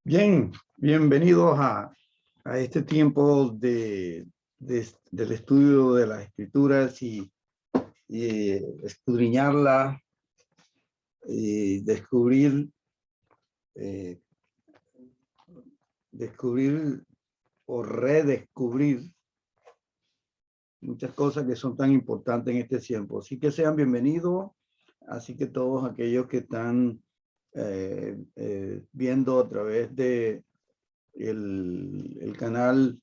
Bien, bienvenidos a este tiempo del estudio de las escrituras y escudriñarla y eh, descubrir o redescubrir muchas cosas que son tan importantes en este tiempo. Así que sean bienvenidos, así que todos aquellos que están viendo a través de el canal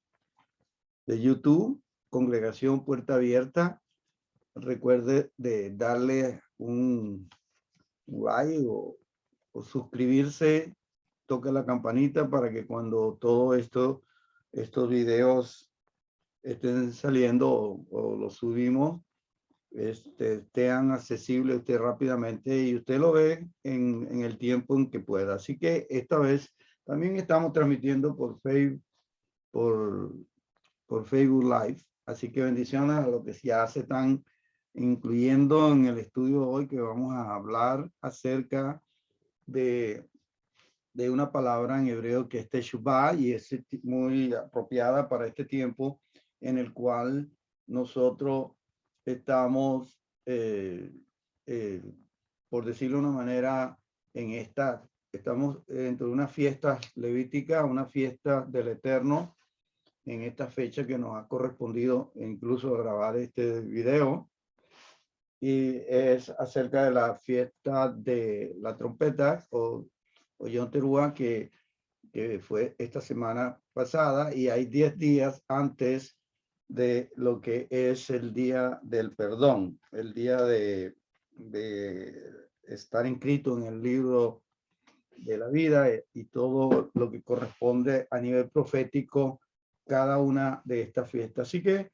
de YouTube, Congregación Puerta Abierta. Recuerde de darle un like o suscribirse, toque la campanita para que cuando todo estos videos estén saliendo o los subimos, estén accesibles a usted rápidamente y usted lo ve en el tiempo en que pueda. Así que esta vez también estamos transmitiendo por Facebook, por Facebook Live. Así que bendiciones a los que ya se están incluyendo en el estudio hoy, que vamos a hablar acerca de, de una palabra en hebreo que es teshuvah, y es muy apropiada para este tiempo en el cual nosotros estamos, por decirlo de una manera, estamos entre unas fiestas levíticas, una fiesta del Eterno, en esta fecha que nos ha correspondido incluso grabar este video, y es acerca de la fiesta de la trompeta o Yom Teruah, que fue esta semana pasada, y hay 10 días antes de lo que es el día del perdón, el día de estar inscrito en el libro de la vida y todo lo que corresponde a nivel profético cada una de estas fiestas. Así que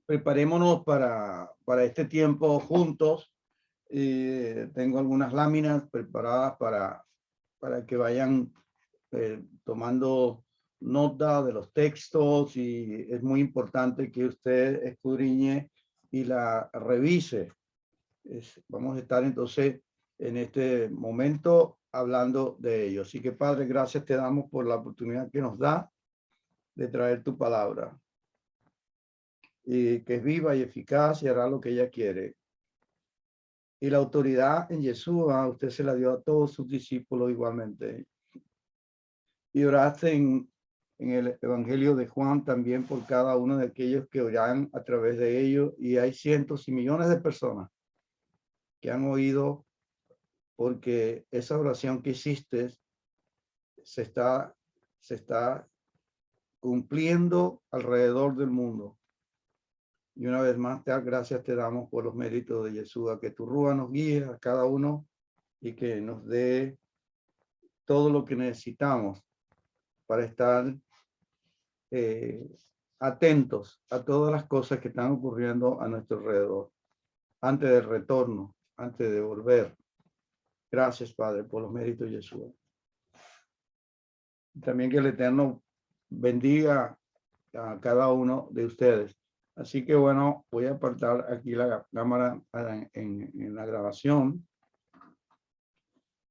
preparémonos para este tiempo juntos. Tengo algunas láminas preparadas para que vayan tomando nota de los textos, y es muy importante que usted escudriñe y la revise. Vamos a estar entonces en este momento hablando de ello. Así que, Padre, gracias te damos por la oportunidad que nos da de traer tu palabra, y que es viva y eficaz y hará lo que ella quiere. Y la autoridad en Yeshua, usted se la dio a todos sus discípulos igualmente. Y oraste en el Evangelio de Juan también por cada uno de aquellos que oran a través de ellos. Y hay cientos y millones de personas que han oído, porque esa oración que hiciste se está cumpliendo alrededor del mundo. Y una vez más, gracias te damos por los méritos de Yeshua, que tu Rúa nos guíe a cada uno y que nos dé todo lo que necesitamos para estar atentos a todas las cosas que están ocurriendo a nuestro alrededor, antes del retorno, antes de volver. Gracias, Padre, por los méritos de Yeshua. También que el Eterno bendiga a cada uno de ustedes. Así que bueno, voy a apartar aquí la cámara en la grabación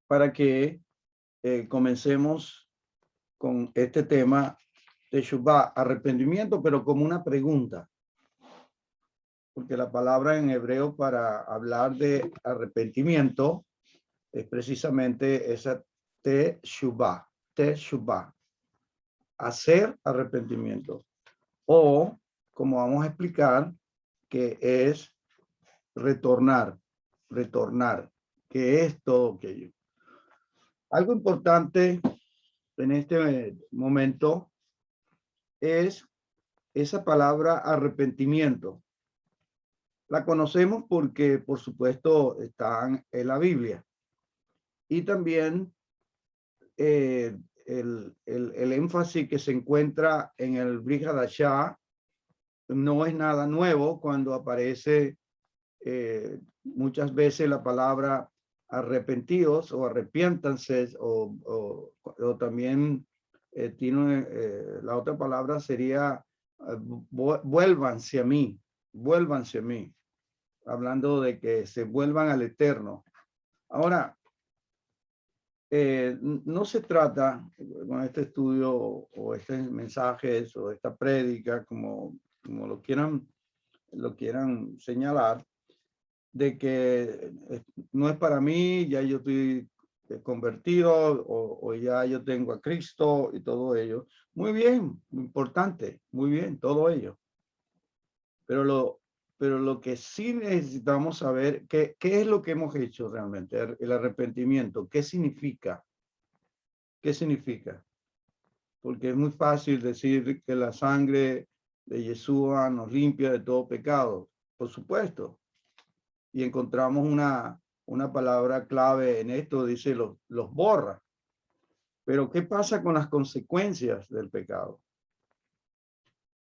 para que comencemos con este tema de Teshuvah, arrepentimiento, pero como una pregunta, porque la palabra en hebreo para hablar de arrepentimiento es precisamente esa Teshuvah, hacer arrepentimiento, o como vamos a explicar, que es retornar, que es todo aquello. Algo importante en este momento es esa palabra arrepentimiento. La conocemos porque, por supuesto, están en la Biblia. Y también el énfasis que se encuentra en el Brit Hadashah no es nada nuevo cuando aparece muchas veces la palabra arrepentidos o arrepiéntanse, o también tiene la otra palabra sería vuélvanse a mí, hablando de que se vuelvan al Eterno. Ahora, no se trata con este estudio o estos mensajes o esta prédica, como lo quieran señalar, de que no es para mí, ya yo estoy convertido o ya yo tengo a Cristo y todo ello. Muy bien, importante, muy bien, todo ello. Pero lo que sí necesitamos saber, ¿qué es lo que hemos hecho realmente? El arrepentimiento, ¿qué significa? ¿Qué significa? Porque es muy fácil decir que la sangre de Yeshua nos limpia de todo pecado, por supuesto. Y encontramos una palabra clave en esto, dice los borra. Pero ¿qué pasa con las consecuencias del pecado?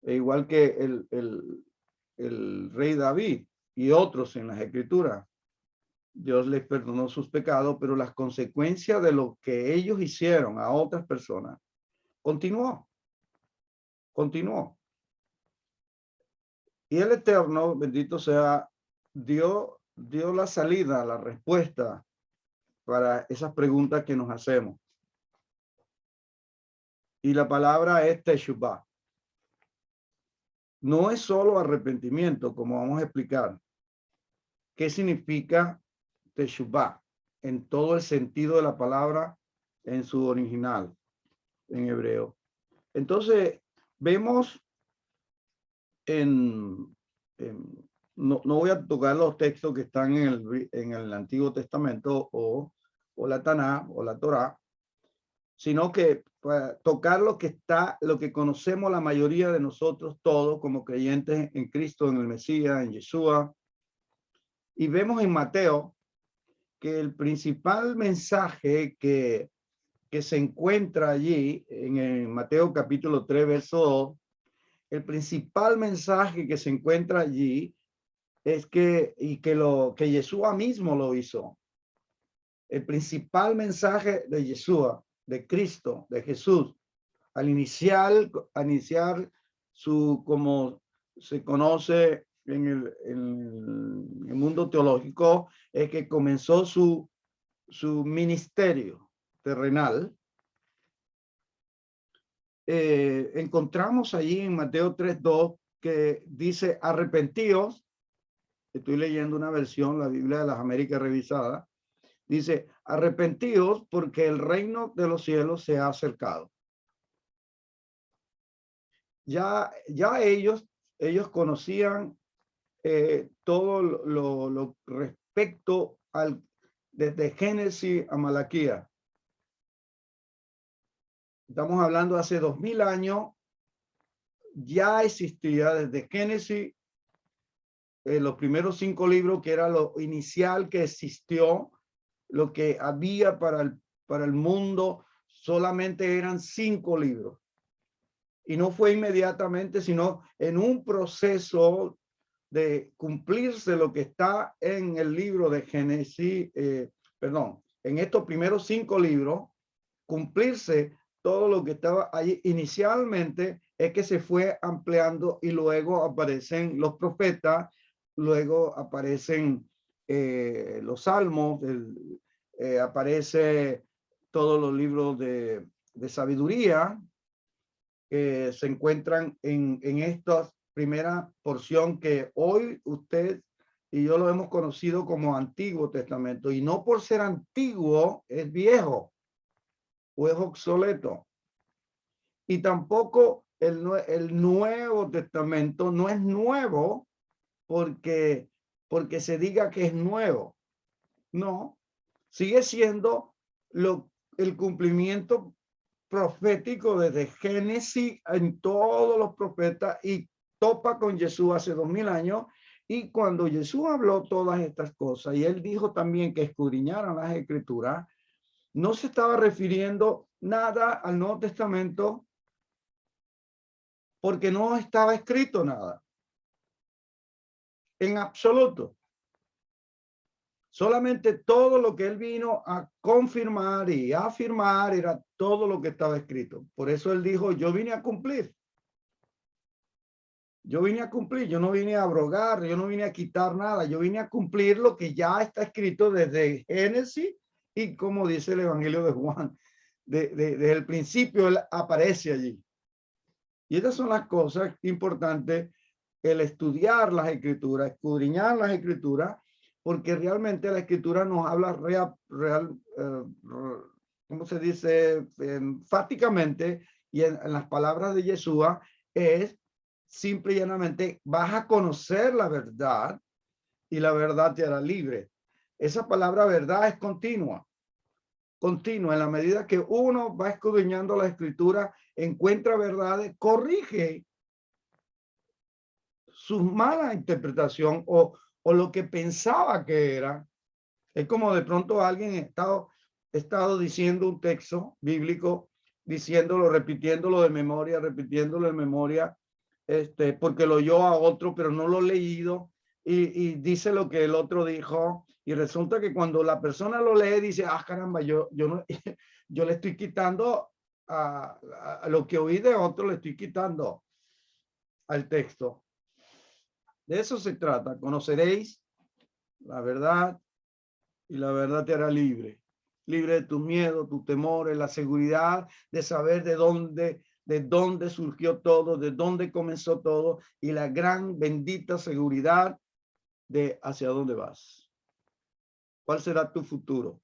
E igual que el rey David y otros en las escrituras, Dios les perdonó sus pecados, pero las consecuencias de lo que ellos hicieron a otras personas continuó. Y el Eterno, bendito sea, dio la salida, la respuesta para esas preguntas que nos hacemos. Y la palabra es teshuvah. No es solo arrepentimiento, como vamos a explicar. ¿Qué significa teshuvah? En todo el sentido de la palabra en su original, en hebreo. Entonces, vemos no voy a tocar los textos que están en el Antiguo Testamento o la Taná o la Torá, sino que para tocar lo que conocemos la mayoría de nosotros todos como creyentes en Cristo, en el Mesías, en Yeshua. Y vemos en Mateo que el principal mensaje que se encuentra allí en Mateo capítulo 3, verso 2, el principal mensaje que se encuentra allí es que Yeshua mismo lo hizo. El principal mensaje de Yeshua, de Cristo, de Jesús, al iniciar como se conoce en el mundo teológico, es que comenzó su ministerio terrenal. Encontramos allí en Mateo 3:2 que dice arrepentíos. Estoy leyendo una versión, la Biblia de las Américas revisada. Dice arrepentíos porque el reino de los cielos se ha acercado. Ya ellos conocían todo lo respecto desde Génesis a Malaquías. Estamos hablando hace 2000 años, ya existía desde Génesis, los primeros 5 libros, que era lo inicial que existió, lo que había para el mundo, solamente eran 5 libros. Y no fue inmediatamente, sino en un proceso de cumplirse lo que está en el libro de Génesis, en estos primeros 5 libros, cumplirse todo lo que estaba allí inicialmente, es que se fue ampliando y luego aparecen los profetas, luego aparecen los salmos, aparece todos los libros de sabiduría que se encuentran en esta primera porción que hoy usted y yo lo hemos conocido como Antiguo Testamento, y no por ser antiguo es viejo o es obsoleto. Y tampoco el Nuevo Testamento no es nuevo porque se diga que es nuevo. No, sigue siendo el cumplimiento profético desde Génesis en todos los profetas, y topa con Jesús hace 2000 años. Y cuando Jesús habló todas estas cosas y él dijo también que escudriñaran las escrituras, no se estaba refiriendo nada al Nuevo Testamento porque no estaba escrito nada en absoluto. Solamente todo lo que él vino a confirmar y a afirmar era todo lo que estaba escrito. Por eso él dijo, yo vine a cumplir. Yo vine a cumplir, yo no vine a abrogar, yo no vine a quitar nada, yo vine a cumplir lo que ya está escrito desde Génesis Y como dice el Evangelio de Juan, desde el principio Él aparece allí. Y estas son las cosas importantes, el estudiar las Escrituras, escudriñar las Escrituras, porque realmente la Escritura nos habla ¿cómo se dice? Enfáticamente, y en las palabras de Yeshua, es simple y llanamente, vas a conocer la verdad y la verdad te hará libre. Esa palabra verdad es continua, continua. En la medida que uno va escudriñando la Escritura, encuentra verdades, corrige su mala interpretación o lo que pensaba que era. Es como de pronto alguien ha estado diciendo un texto bíblico, diciéndolo, repitiéndolo de memoria, repitiéndolo de memoria, porque lo oyó a otro, pero no lo he leído, y dice lo que el otro dijo, y resulta que cuando la persona lo lee, dice, ah, caramba, yo no, yo le estoy quitando a lo que oí de otro, le estoy quitando al texto. De eso se trata. Conoceréis la verdad y la verdad te hará libre. Libre de tus miedos, tus temores, la seguridad de saber de dónde surgió todo, de dónde comenzó todo y la gran bendita seguridad de hacia dónde vas. ¿Cuál será tu futuro?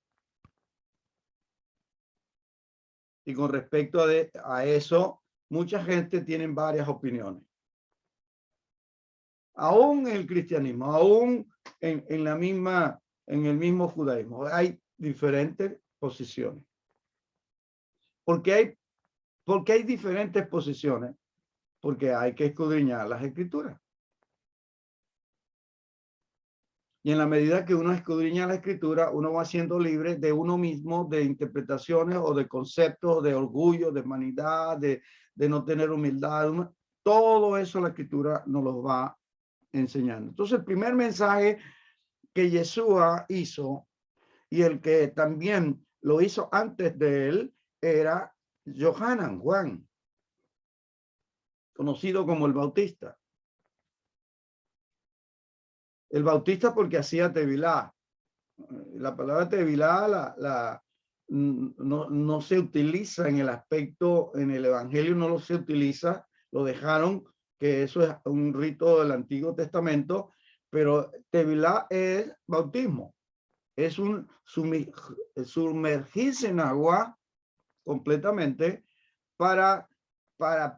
Y con respecto a eso, mucha gente tiene varias opiniones. Aún en el cristianismo, aún en el mismo judaísmo, hay diferentes posiciones. ¿Por qué hay diferentes posiciones? Porque hay que escudriñar las Escrituras. Y en la medida que uno escudriña la Escritura, uno va siendo libre de uno mismo, de interpretaciones o de conceptos, de orgullo, de vanidad, de no tener humildad. Todo eso la Escritura nos lo va enseñando. Entonces, el primer mensaje que Yeshua hizo y el que también lo hizo antes de él era Yohanan, Juan, conocido como el Bautista. El Bautista porque hacía tevilá. La palabra tevilá no se utiliza en el aspecto, en el Evangelio no lo se utiliza, lo dejaron, que eso es un rito del Antiguo Testamento, pero tevilá es bautismo. Es un sumergirse en agua completamente para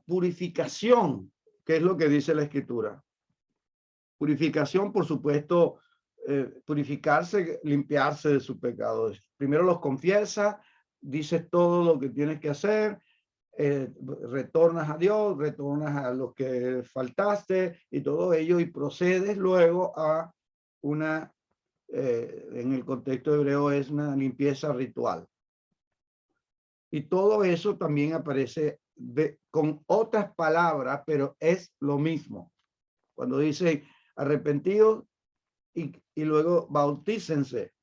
purificación, que es lo que dice la Escritura. Purificación, por supuesto, purificarse, limpiarse de sus pecados. Primero los confiesa, dices todo lo que tienes que hacer, retornas a Dios, retornas a lo que faltaste y todo ello, y procedes luego a una, en el contexto hebreo es una limpieza ritual. Y todo eso también aparece con otras palabras, pero es lo mismo. Cuando dice arrepentidos y luego bautícense.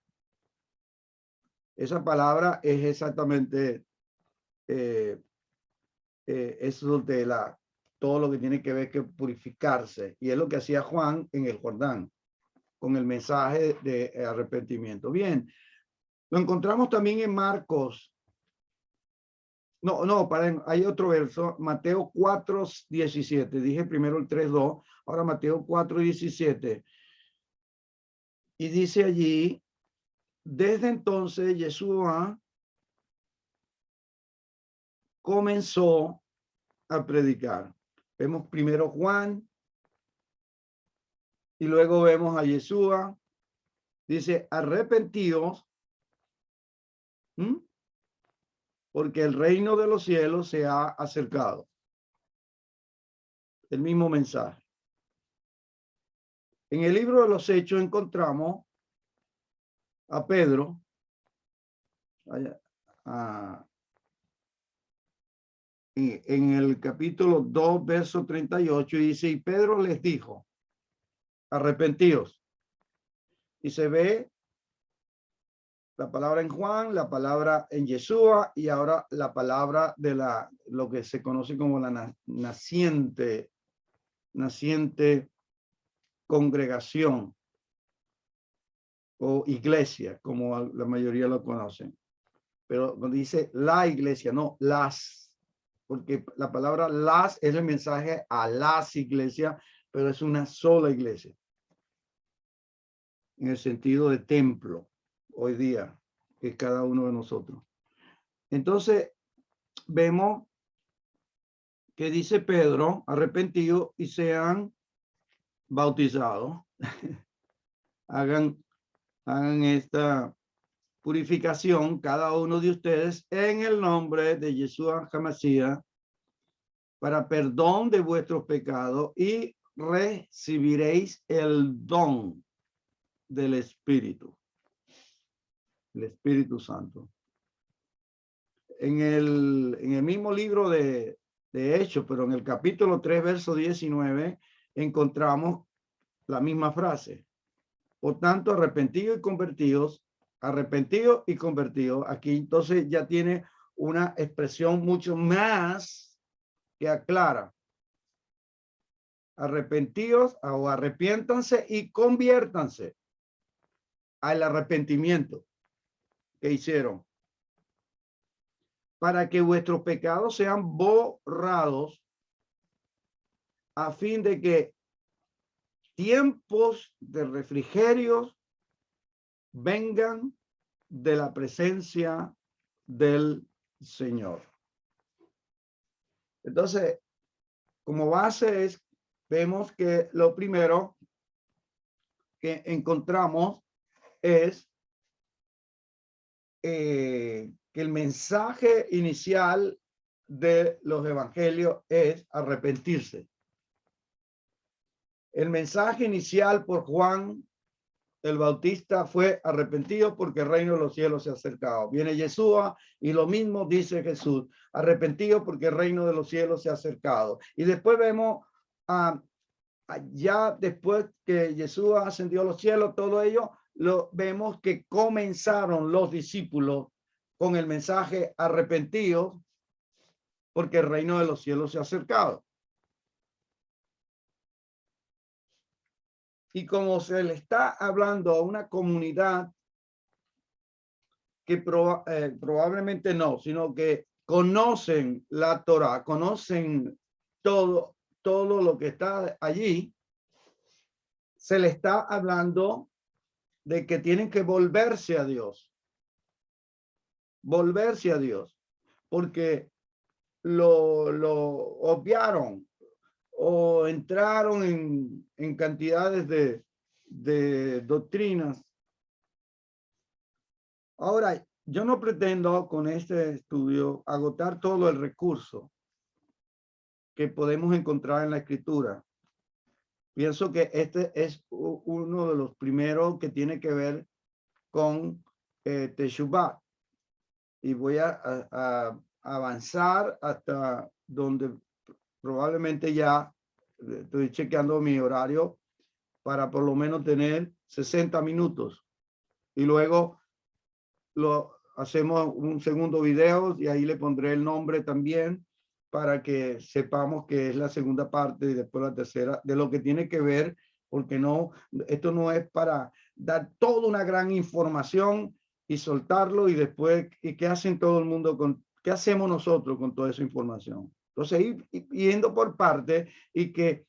Esa palabra es exactamente eso de todo lo que tiene que ver con purificarse. Y es lo que hacía Juan en el Jordán, con el mensaje de arrepentimiento. Bien, lo encontramos también en Marcos. No, hay otro verso, Mateo 4:17. Dije primero el 3:2, ahora Mateo 4:17. Y dice allí, desde entonces Yeshua comenzó a predicar. Vemos primero Juan y luego vemos a Yeshua. Dice, arrepentidos, porque el reino de los cielos se ha acercado. El mismo mensaje. En el libro de los Hechos encontramos a Pedro, en el capítulo 2, verso 38, y dice, y Pedro les dijo, arrepentidos. Y se ve la palabra en Juan, la palabra en Yeshua y ahora la palabra de lo que se conoce como la naciente congregación. o iglesia, como la mayoría lo conocen. Pero cuando dice la iglesia, no las, porque la palabra las es el mensaje a las iglesias, pero es una sola iglesia, en el sentido de templo, hoy día, que es cada uno de nosotros. Entonces, vemos que dice Pedro, arrepentidos y sean bautizados. hagan esta purificación cada uno de ustedes en el nombre de Yeshua HaMashiach para perdón de vuestros pecados y recibiréis el don del Espíritu, el Espíritu Santo. En el mismo libro de Hechos, pero en el capítulo 3, verso 19, encontramos la misma frase. Por tanto, arrepentidos y convertidos. Aquí entonces ya tiene una expresión mucho más que aclara. Arrepentidos o arrepiéntanse y conviértanse al arrepentimiento que hicieron, para que vuestros pecados sean borrados, a fin de que tiempos de refrigerios vengan de la presencia del Señor. Entonces, como base vemos que lo primero que encontramos es que el mensaje inicial de los evangelios es arrepentirse. El mensaje inicial por Juan el Bautista fue arrepentido porque el reino de los cielos se ha acercado. Viene Yeshua y lo mismo dice Jesús, arrepentido porque el reino de los cielos se ha acercado. Y después vemos, ya después que Yeshua ascendió a los cielos, todo ello, lo vemos que comenzaron los discípulos con el mensaje arrepentido porque el reino de los cielos se ha acercado. Y como se le está hablando a una comunidad que probablemente no, sino que conocen la Torá, conocen todo lo que está allí, se le está hablando de que tienen que volverse a Dios. Volverse a Dios, porque lo obviaron o entraron en cantidades de doctrinas. Ahora, yo no pretendo con este estudio agotar todo el recurso que podemos encontrar en la escritura. Pienso que este es uno de los primeros que tiene que ver con Teshuvah. Y voy a avanzar hasta donde probablemente ya estoy chequeando mi horario para por lo menos tener 60 minutos. Y luego lo hacemos un segundo video y ahí le pondré el nombre también para que sepamos que es la segunda parte y después la tercera de lo que tiene que ver, porque no, esto no es para dar toda una gran información y soltarlo y después, ¿y qué hacen todo el mundo con, qué hacemos nosotros con toda esa información? Entonces, ir yendo por parte y que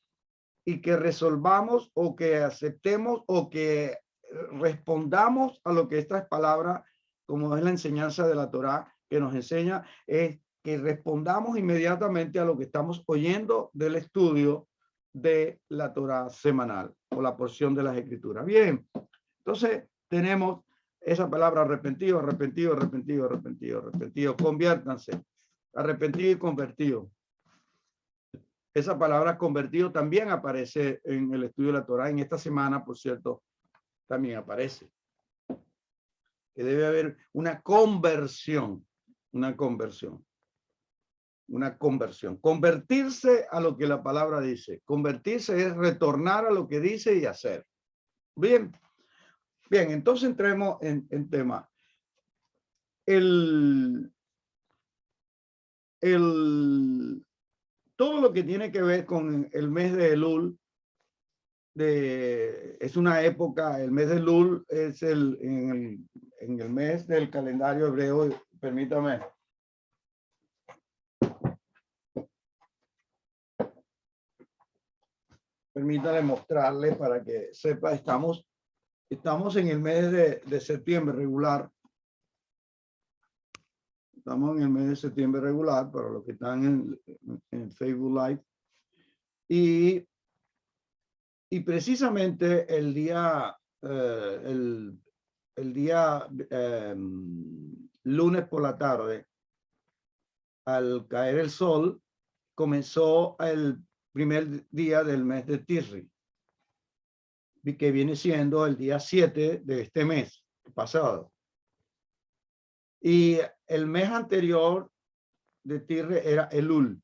resolvamos o que aceptemos o que respondamos a lo que estas palabras, como es la enseñanza de la Torá, que nos enseña, es que respondamos inmediatamente a lo que estamos oyendo del estudio de la Torá semanal o la porción de las escrituras. Bien, entonces tenemos esa palabra arrepentido, arrepentido, arrepentido, arrepentido, arrepentido, conviértanse, arrepentido y convertido. Esa palabra convertido también aparece en el estudio de la Torá. En esta semana, por cierto, también aparece. Que debe haber una conversión, una conversión, una conversión. Convertirse a lo que la palabra dice. Convertirse es retornar a lo que dice y hacer. Bien, bien, entonces entremos en tema. Todo lo que tiene que ver con el mes de Elul es una época, el mes de Lul es en el mes del calendario hebreo. Permítame. Permítame mostrarle para que sepa, estamos en el mes de septiembre regular. Estamos en el mes de septiembre regular para los que están en Facebook Live. Y precisamente el día, el día lunes por la tarde, al caer el sol, comenzó el primer día del mes de Tisri, que viene siendo el día 7 de este mes pasado. Y el mes anterior de Tisri era Elul.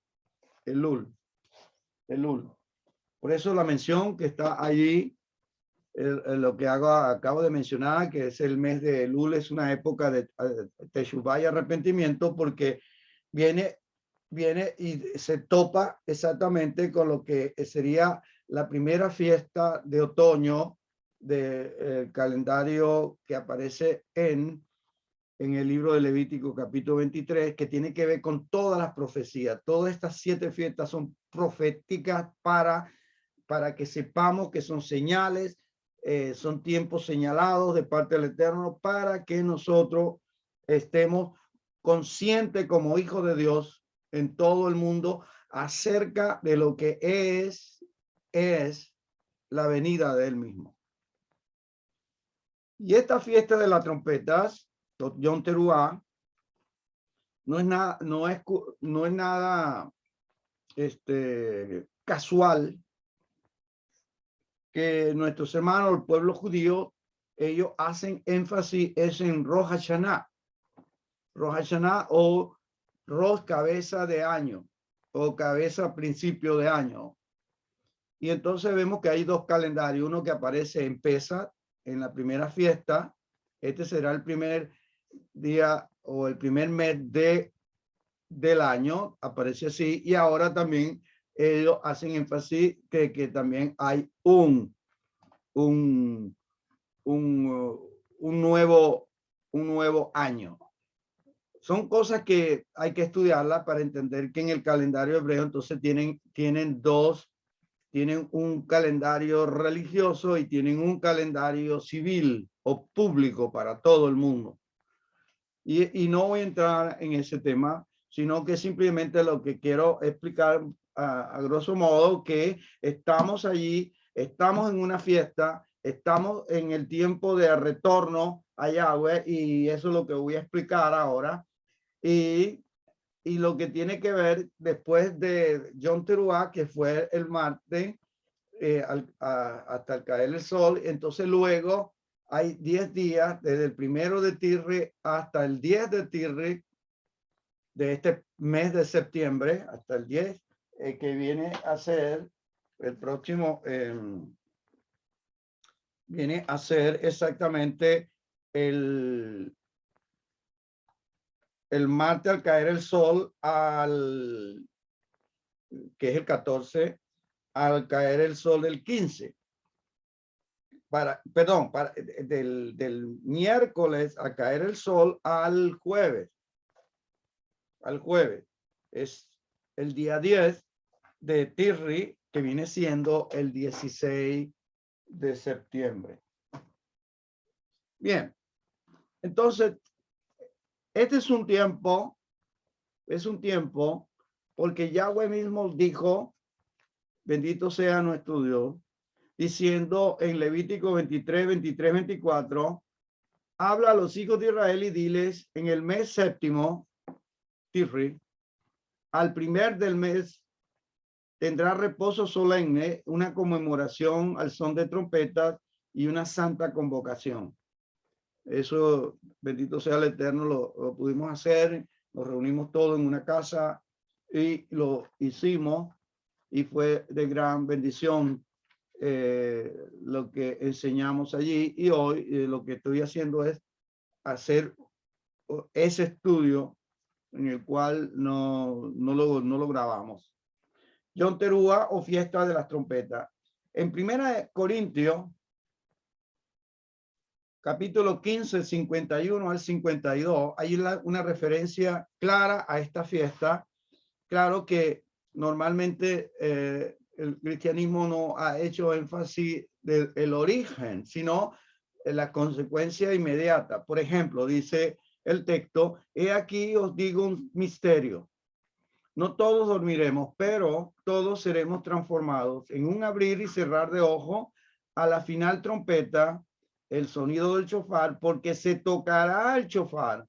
Por eso la mención que está allí, lo que acabo de mencionar, que es el mes de Elul, es una época de Teshuvah y arrepentimiento, porque viene y se topa exactamente con lo que sería la primera fiesta de otoño del calendario que aparece en el libro de Levítico capítulo 23, que tiene que ver con todas las profecías. Todas estas 7 fiestas son proféticas para que sepamos que son señales, son tiempos señalados de parte del Eterno para que nosotros estemos conscientes como hijos de Dios en todo el mundo acerca de lo que es la venida de él mismo. Y esta fiesta de las trompetas, Yom Teruah, no es nada casual que nuestros hermanos, el pueblo judío, ellos hacen énfasis es en Rosh Hashanah. Rosh Hashanah o Rosh cabeza de año o cabeza principio de año. Y entonces vemos que hay 2 calendarios, uno que aparece en Pesach, en la primera fiesta. Este será el primer día o el primer mes del año, aparece así. Y ahora también ellos hacen énfasis que también hay un nuevo año. Son cosas que hay que estudiarlas para entender que en el calendario hebreo entonces tienen un calendario religioso y tienen un calendario civil o público para todo el mundo. Y no voy a entrar en ese tema, sino que simplemente lo que quiero explicar a grosso modo, que estamos allí, estamos en una fiesta, estamos en el tiempo de retorno a Yahweh, y eso es lo que voy a explicar ahora. Y lo que tiene que ver después de Yom Teruah, que fue el martes, hasta el caer el sol. Entonces luego hay 10 días, desde el 1 de Tisri hasta el 10 de Tisri de este mes de septiembre, hasta el 10, que viene a ser el próximo, viene a ser exactamente el martes al caer el sol, que es el 14, al caer el sol del 15. Del miércoles a caer el sol al jueves. Es el día 10 de Tisri, que viene siendo el 16 de septiembre. Bien, entonces, este es un tiempo porque Yahweh mismo dijo, bendito sea nuestro Dios, diciendo en Levítico 23, 24, habla a los hijos de Israel y diles, en el mes séptimo, Tisri, al primer del mes, tendrá reposo solemne, una conmemoración al son de trompetas y una santa convocación. Eso, bendito sea el Eterno, lo pudimos hacer, nos reunimos todos en una casa y lo hicimos, y fue de gran bendición lo que enseñamos allí. Y hoy lo que estoy haciendo es hacer ese estudio en el cual no lo grabamos. Yom Teruah o fiesta de las trompetas. En 1 Corintios, capítulo 15, 51 al 52, hay una referencia clara a esta fiesta. Claro que normalmente el cristianismo no ha hecho énfasis del origen, sino en la consecuencia inmediata. Por ejemplo, dice el texto, he aquí os digo un misterio. No todos dormiremos, pero todos seremos transformados en un abrir y cerrar de ojo a la final trompeta, el sonido del shofar, porque se tocará el shofar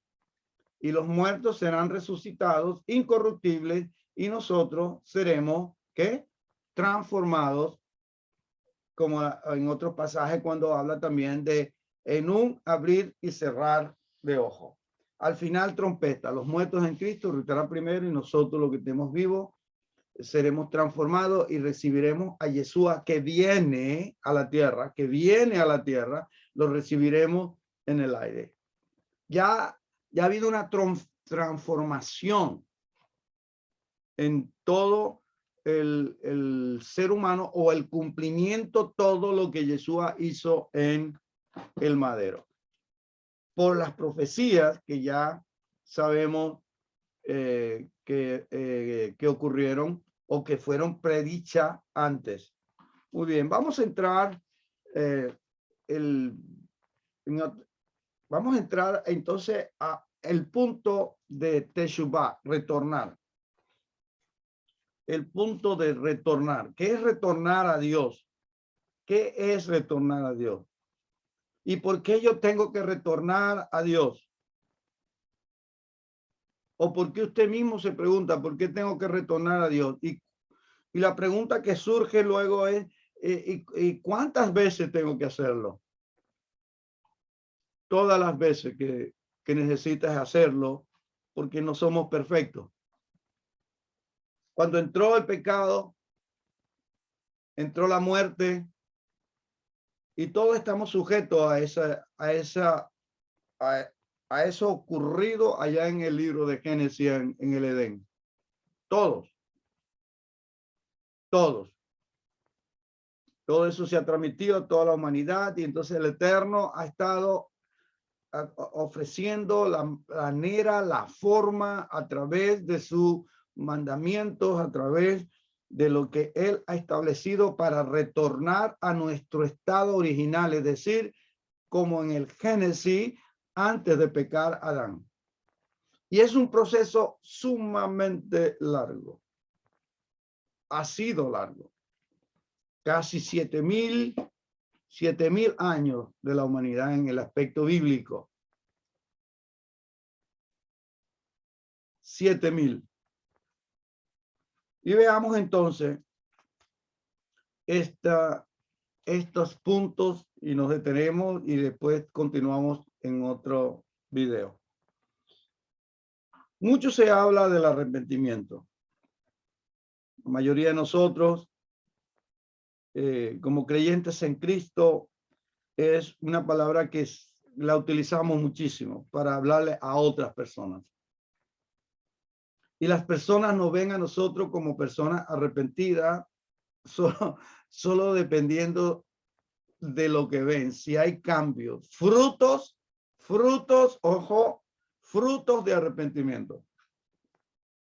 y los muertos serán resucitados incorruptibles y nosotros seremos, ¿qué? Transformados, como en otros pasajes cuando habla también de en un abrir y cerrar de ojo. Al final trompeta, los muertos en Cristo resucitarán primero y nosotros los que estemos vivos seremos transformados y recibiremos a Yeshua que viene a la tierra, lo recibiremos en el aire. Ya ha habido una transformación en todo el ser humano o el cumplimiento, todo lo que Yeshua hizo en el madero. Por las profecías que ya sabemos que ocurrieron o que fueron predichas antes. Muy bien, vamos a entrar vamos a entrar entonces a el punto de Teshuvah, retornar. El punto de retornar. ¿Qué es retornar a Dios? ¿Qué es retornar a Dios? ¿Y por qué yo tengo que retornar a Dios? ¿O por qué usted mismo se pregunta por qué tengo que retornar a Dios? Y la pregunta que surge luego es, ¿y cuántas veces tengo que hacerlo? Todas las veces que necesitas hacerlo, porque no somos perfectos. Cuando entró el pecado, entró la muerte y todos estamos sujetos a eso ocurrido allá en el libro de Génesis en el Edén. Todos. Todo eso se ha transmitido a toda la humanidad y entonces el Eterno ha estado ofreciendo la manera, la forma a través de sus mandamientos, a través de lo que Él ha establecido para retornar a nuestro estado original, es decir, como en el Génesis antes de pecar Adán. Y es un proceso sumamente largo. Ha sido largo. Casi 7,000 años de la humanidad en el aspecto bíblico. 7,000. Y veamos entonces estos puntos y nos detenemos y después continuamos en otro video. Mucho se habla del arrepentimiento. La mayoría de nosotros, como creyentes en Cristo, es una palabra que la utilizamos muchísimo para hablarle a otras personas. Y las personas nos ven a nosotros como personas arrepentidas solo dependiendo de lo que ven. Si hay cambios, frutos, ojo, frutos de arrepentimiento.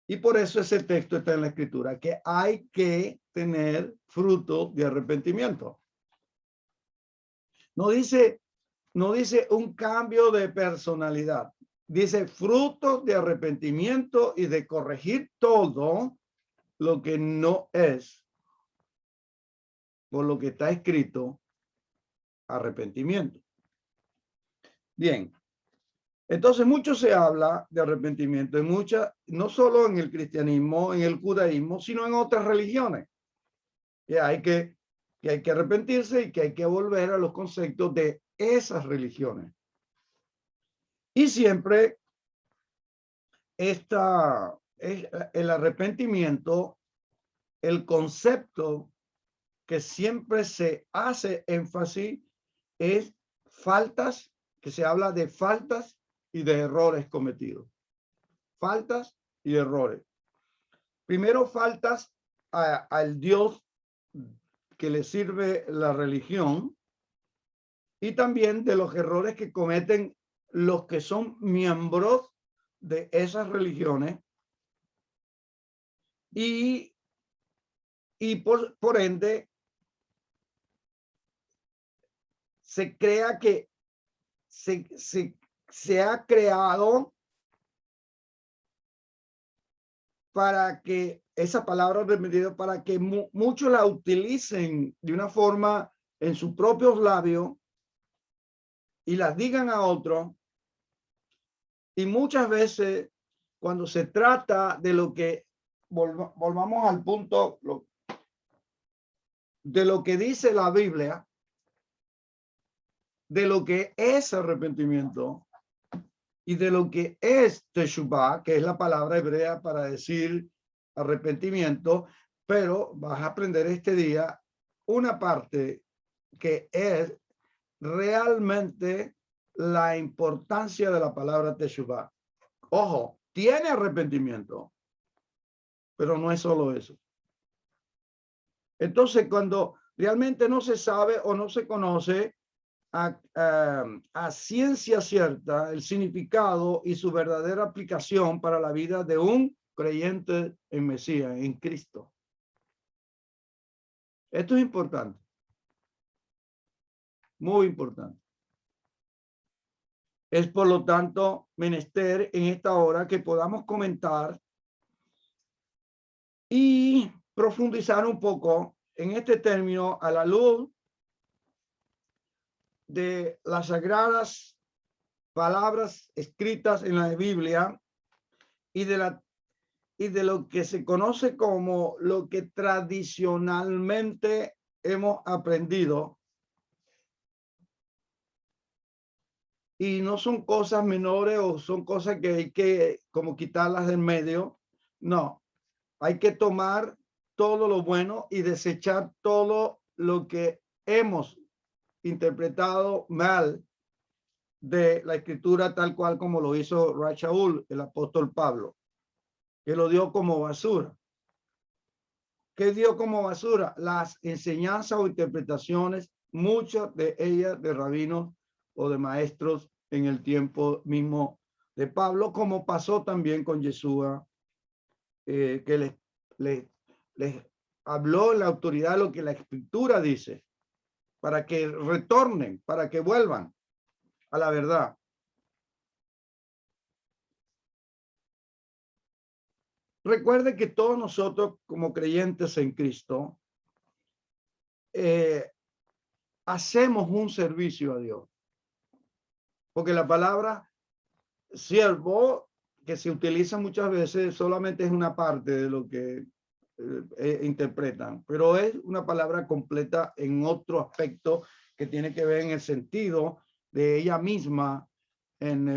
Y por eso ese texto está en la escritura, que hay que tener fruto de arrepentimiento. No dice un cambio de personalidad. Dice frutos de arrepentimiento y de corregir todo lo que no es, por lo que está escrito, arrepentimiento. Bien. Entonces, mucho se habla de arrepentimiento, no solo en el cristianismo, en el judaísmo, sino en otras religiones. Que hay que arrepentirse y que hay que volver a los conceptos de esas religiones. Y siempre el arrepentimiento, el concepto que siempre se hace énfasis es faltas, que se habla de faltas y de errores cometidos. Faltas y errores. Primero, faltas al Dios que le sirve la religión y también de los errores que cometen los que son miembros de esas religiones y por ende se crea que se ha creado para que esa palabra remediada, para que muchos la utilicen de una forma en sus propios labios y las digan a otros. Y muchas veces cuando se trata de lo que, volvamos al punto de lo que dice la Biblia, de lo que es arrepentimiento y de lo que es teshuvah, que es la palabra hebrea para decir arrepentimiento, pero vas a aprender este día una parte que es realmente la importancia de la palabra teshuvah. Ojo, tiene arrepentimiento, pero no es solo eso. Entonces, cuando realmente no se sabe o no se conoce a ciencia cierta el significado y su verdadera aplicación para la vida de un creyente en Mesías, en Cristo. Esto es importante. Muy importante. Es por lo tanto menester en esta hora que podamos comentar y profundizar un poco en este término a la luz de las sagradas palabras escritas en la Biblia y de lo que se conoce como lo que tradicionalmente hemos aprendido. Y no son cosas menores o son cosas que hay que como quitarlas del medio. No, hay que tomar todo lo bueno y desechar todo lo que hemos interpretado mal de la escritura tal cual como lo hizo Rachaúl, el apóstol Pablo, que lo dio como basura. ¿Qué dio como basura? Las enseñanzas o interpretaciones, muchas de ellas de rabinos o de maestros en el tiempo mismo de Pablo, como pasó también con Yeshua, que les habló la autoridad lo que la escritura dice, para que retornen, para que vuelvan a la verdad. Recuerde que todos nosotros como creyentes en Cristo hacemos un servicio a Dios. Porque la palabra siervo, que se utiliza muchas veces, solamente es una parte de lo que interpretan, pero es una palabra completa en otro aspecto que tiene que ver en el sentido de ella misma en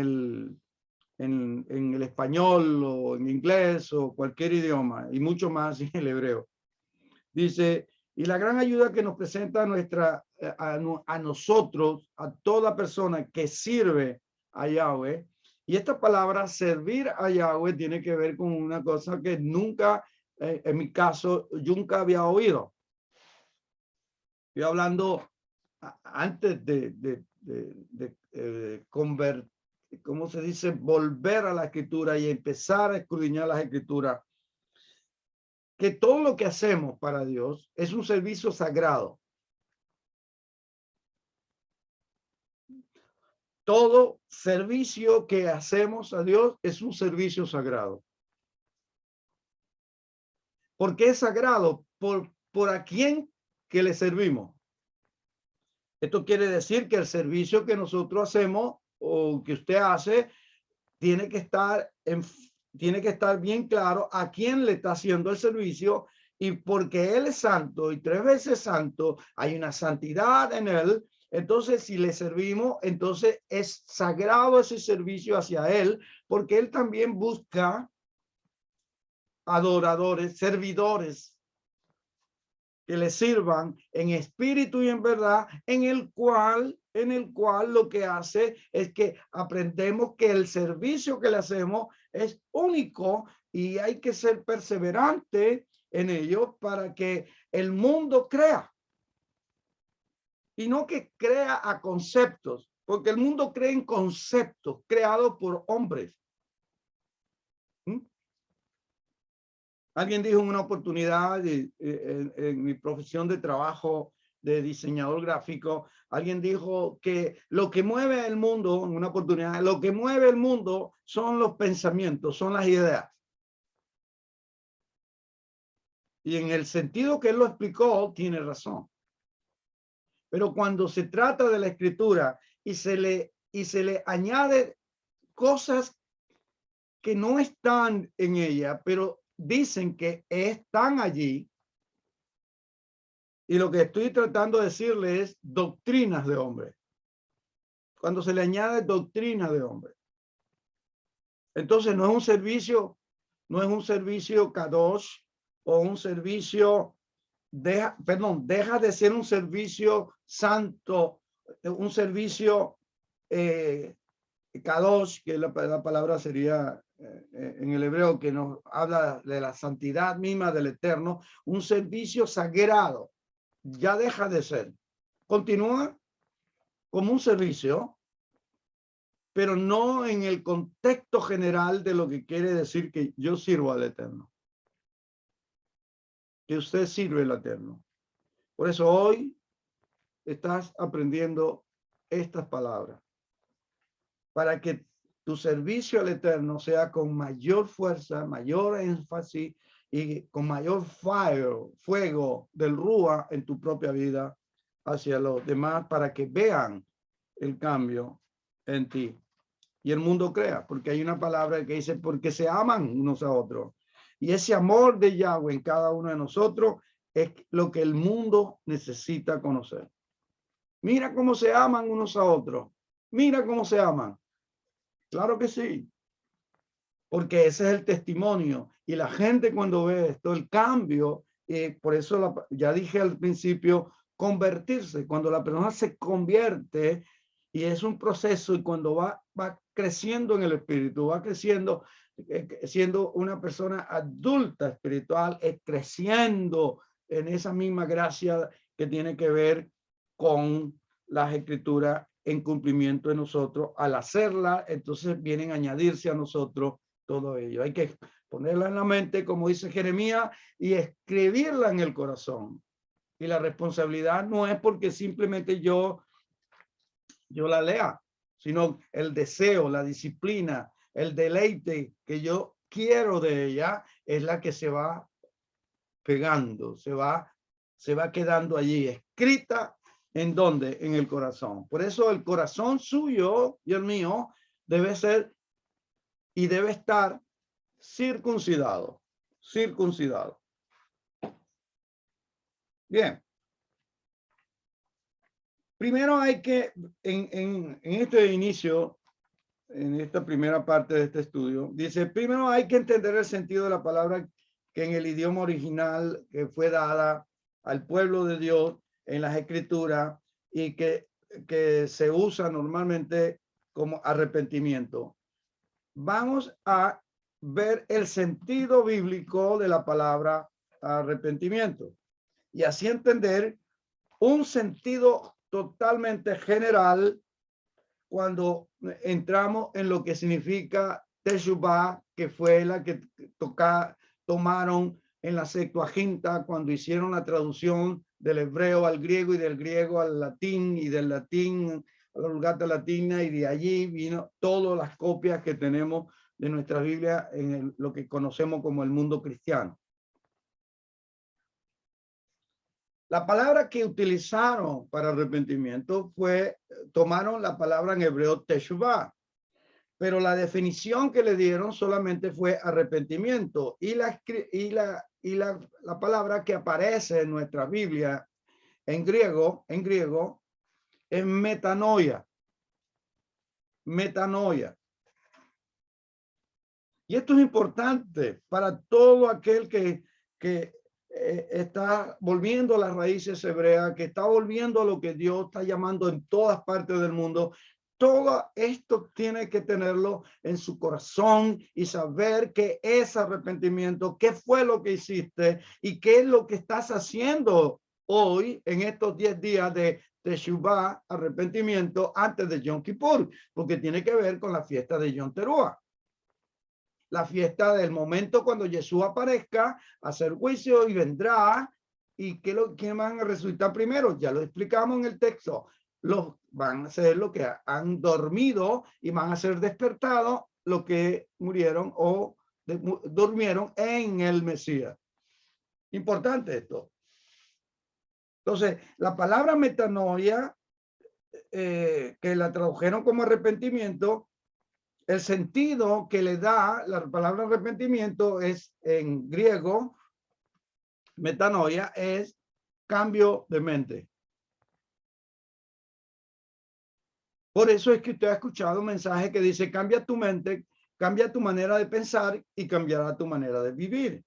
el español o en inglés o cualquier idioma y mucho más en el hebreo. Dice, y la gran ayuda que nos presenta a nosotros, a toda persona que sirve a Yahweh. Y esta palabra servir a Yahweh tiene que ver con una cosa que nunca, en mi caso, nunca había oído. Estoy hablando antes de convertir, ¿cómo se dice? Volver a la escritura y empezar a escudriñar las escrituras. Que todo lo que hacemos para Dios es un servicio sagrado. Todo servicio que hacemos a Dios es un servicio sagrado. ¿Por qué es sagrado? Por a quién que le servimos. Esto quiere decir que el servicio que nosotros hacemos o que usted hace tiene que estar bien claro a quién le está haciendo el servicio, y porque Él es santo y 3 veces santo, hay una santidad en Él. Entonces, si le servimos, entonces es sagrado ese servicio hacia Él, porque Él también busca adoradores, servidores que le sirvan en espíritu y en verdad, en el cual lo que hace es que aprendemos que el servicio que le hacemos es único y hay que ser perseverante en ello para que el mundo crea y no que crea a conceptos, porque el mundo cree en conceptos creados por hombres. ¿Mm? Alguien dijo en una oportunidad en mi profesión de trabajo de diseñador gráfico, alguien dijo que lo que mueve el mundo, en una oportunidad, lo que mueve el mundo son los pensamientos, son las ideas. Y en el sentido que él lo explicó, tiene razón. Pero cuando se trata de la escritura y se le añade cosas que no están en ella, pero dicen que están allí, y lo que estoy tratando de decirle es doctrinas de hombre. Cuando se le añade doctrina de hombre, entonces no es un servicio kadosh o un servicio, deja de ser un servicio santo, un servicio kadosh, que la palabra sería en el hebreo que nos habla de la santidad misma del Eterno, un servicio sagrado. Ya deja de ser. Continúa como un servicio, pero no en el contexto general de lo que quiere decir que yo sirvo al Eterno, que usted sirve al Eterno. Por eso hoy estás aprendiendo estas palabras, para que tu servicio al Eterno sea con mayor fuerza, mayor énfasis y con mayor fuego del Rúa en tu propia vida hacia los demás, para que vean el cambio en ti. Y el mundo crea, porque hay una palabra que dice, porque se aman unos a otros. Y ese amor de Yahweh en cada uno de nosotros es lo que el mundo necesita conocer. Mira cómo se aman unos a otros. Mira cómo se aman. Claro que sí. Porque ese es el testimonio. Y la gente cuando ve esto, el cambio, por eso ya dije al principio, convertirse. Cuando la persona se convierte, y es un proceso, y cuando va creciendo en el espíritu, va creciendo, siendo una persona adulta espiritual, creciendo en esa misma gracia que tiene que ver con las escrituras en cumplimiento de nosotros. Al hacerla, entonces vienen a añadirse a nosotros todo ello. Hay que ponerla en la mente, como dice Jeremías, y escribirla en el corazón. Y la responsabilidad no es porque simplemente yo la lea, sino el deseo, la disciplina, el deleite que yo quiero de ella es la que se va pegando, se va quedando allí, escrita en donde, en el corazón. Por eso el corazón suyo y el mío debe ser y debe estar circuncidado. Bien. Primero hay que, en este inicio, en esta primera parte de este estudio, dice, primero hay que entender el sentido de la palabra que en el idioma original que fue dada al pueblo de Dios en las escrituras y que se usa normalmente como arrepentimiento. Vamos a ver el sentido bíblico de la palabra arrepentimiento y así entender un sentido totalmente general cuando entramos en lo que significa Teshuvah, que fue la que tomaron en la Septuaginta cuando hicieron la traducción del hebreo al griego y del griego al latín y del latín a la Vulgata Latina, y de allí vino todas las copias que tenemos de nuestra Biblia en lo que conocemos como el mundo cristiano. La palabra que utilizaron para arrepentimiento tomaron la palabra en hebreo teshuvah, pero la definición que le dieron solamente fue arrepentimiento, y la palabra que aparece en nuestra Biblia en griego es metanoia. Y esto es importante para todo aquel que está volviendo a las raíces hebreas, que está volviendo a lo que Dios está llamando en todas partes del mundo. Todo esto tiene que tenerlo en su corazón y saber que es arrepentimiento, qué fue lo que hiciste y qué es lo que estás haciendo hoy en estos 10 días de Teshuvah, arrepentimiento, antes de Yom Kippur, porque tiene que ver con la fiesta de Yom Teruah. La fiesta del momento cuando Jesús aparezca a hacer juicio y vendrá. ¿Y qué van a resultar primero? Ya lo explicamos en el texto. Los van a ser los que han dormido y van a ser despertados los que murieron o durmieron en el Mesías. Importante esto. Entonces, la palabra metanoia, que la tradujeron como arrepentimiento, el sentido que le da la palabra arrepentimiento es en griego, metanoia, es cambio de mente. Por eso es que usted ha escuchado un mensaje que dice, cambia tu mente, cambia tu manera de pensar y cambiará tu manera de vivir.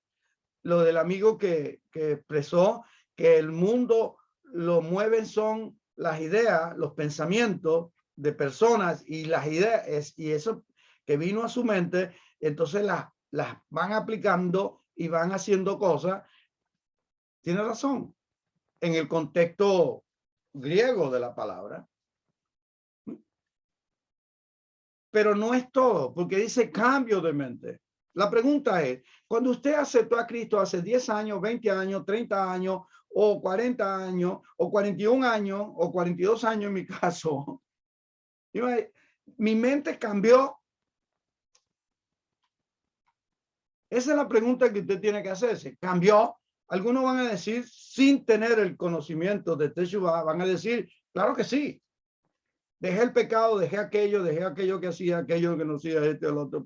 Lo del amigo que expresó que el mundo lo mueven son las ideas, los pensamientos de personas y las ideas, y eso que vino a su mente, entonces las van aplicando y van haciendo cosas. Tiene razón, en el contexto griego de la palabra. Pero no es todo, porque dice cambio de mente. La pregunta es, cuando usted aceptó a Cristo hace 10 años, 20 años, 30 años, o 40 años, o 41 años, o 42 años en mi caso, mi mente cambió. Esa es la pregunta que usted tiene que hacerse. ¿Cambió? Algunos van a decir, sin tener el conocimiento de Teshuvah, van a decir, claro que sí. Dejé el pecado, dejé aquello que hacía, aquello que no hacía este o el otro.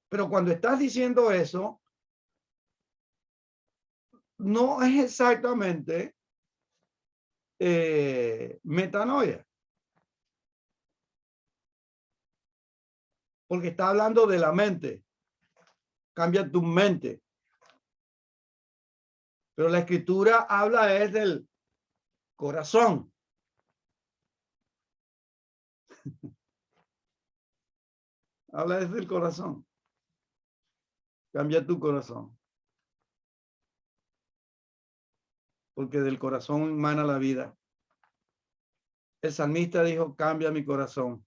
Pero cuando estás diciendo eso, no es exactamente metanoia. Porque está hablando de la mente. Cambia tu mente. Pero la escritura habla es del corazón. Habla es del corazón. Cambia tu corazón. Porque del corazón emana la vida. El salmista dijo, cambia mi corazón.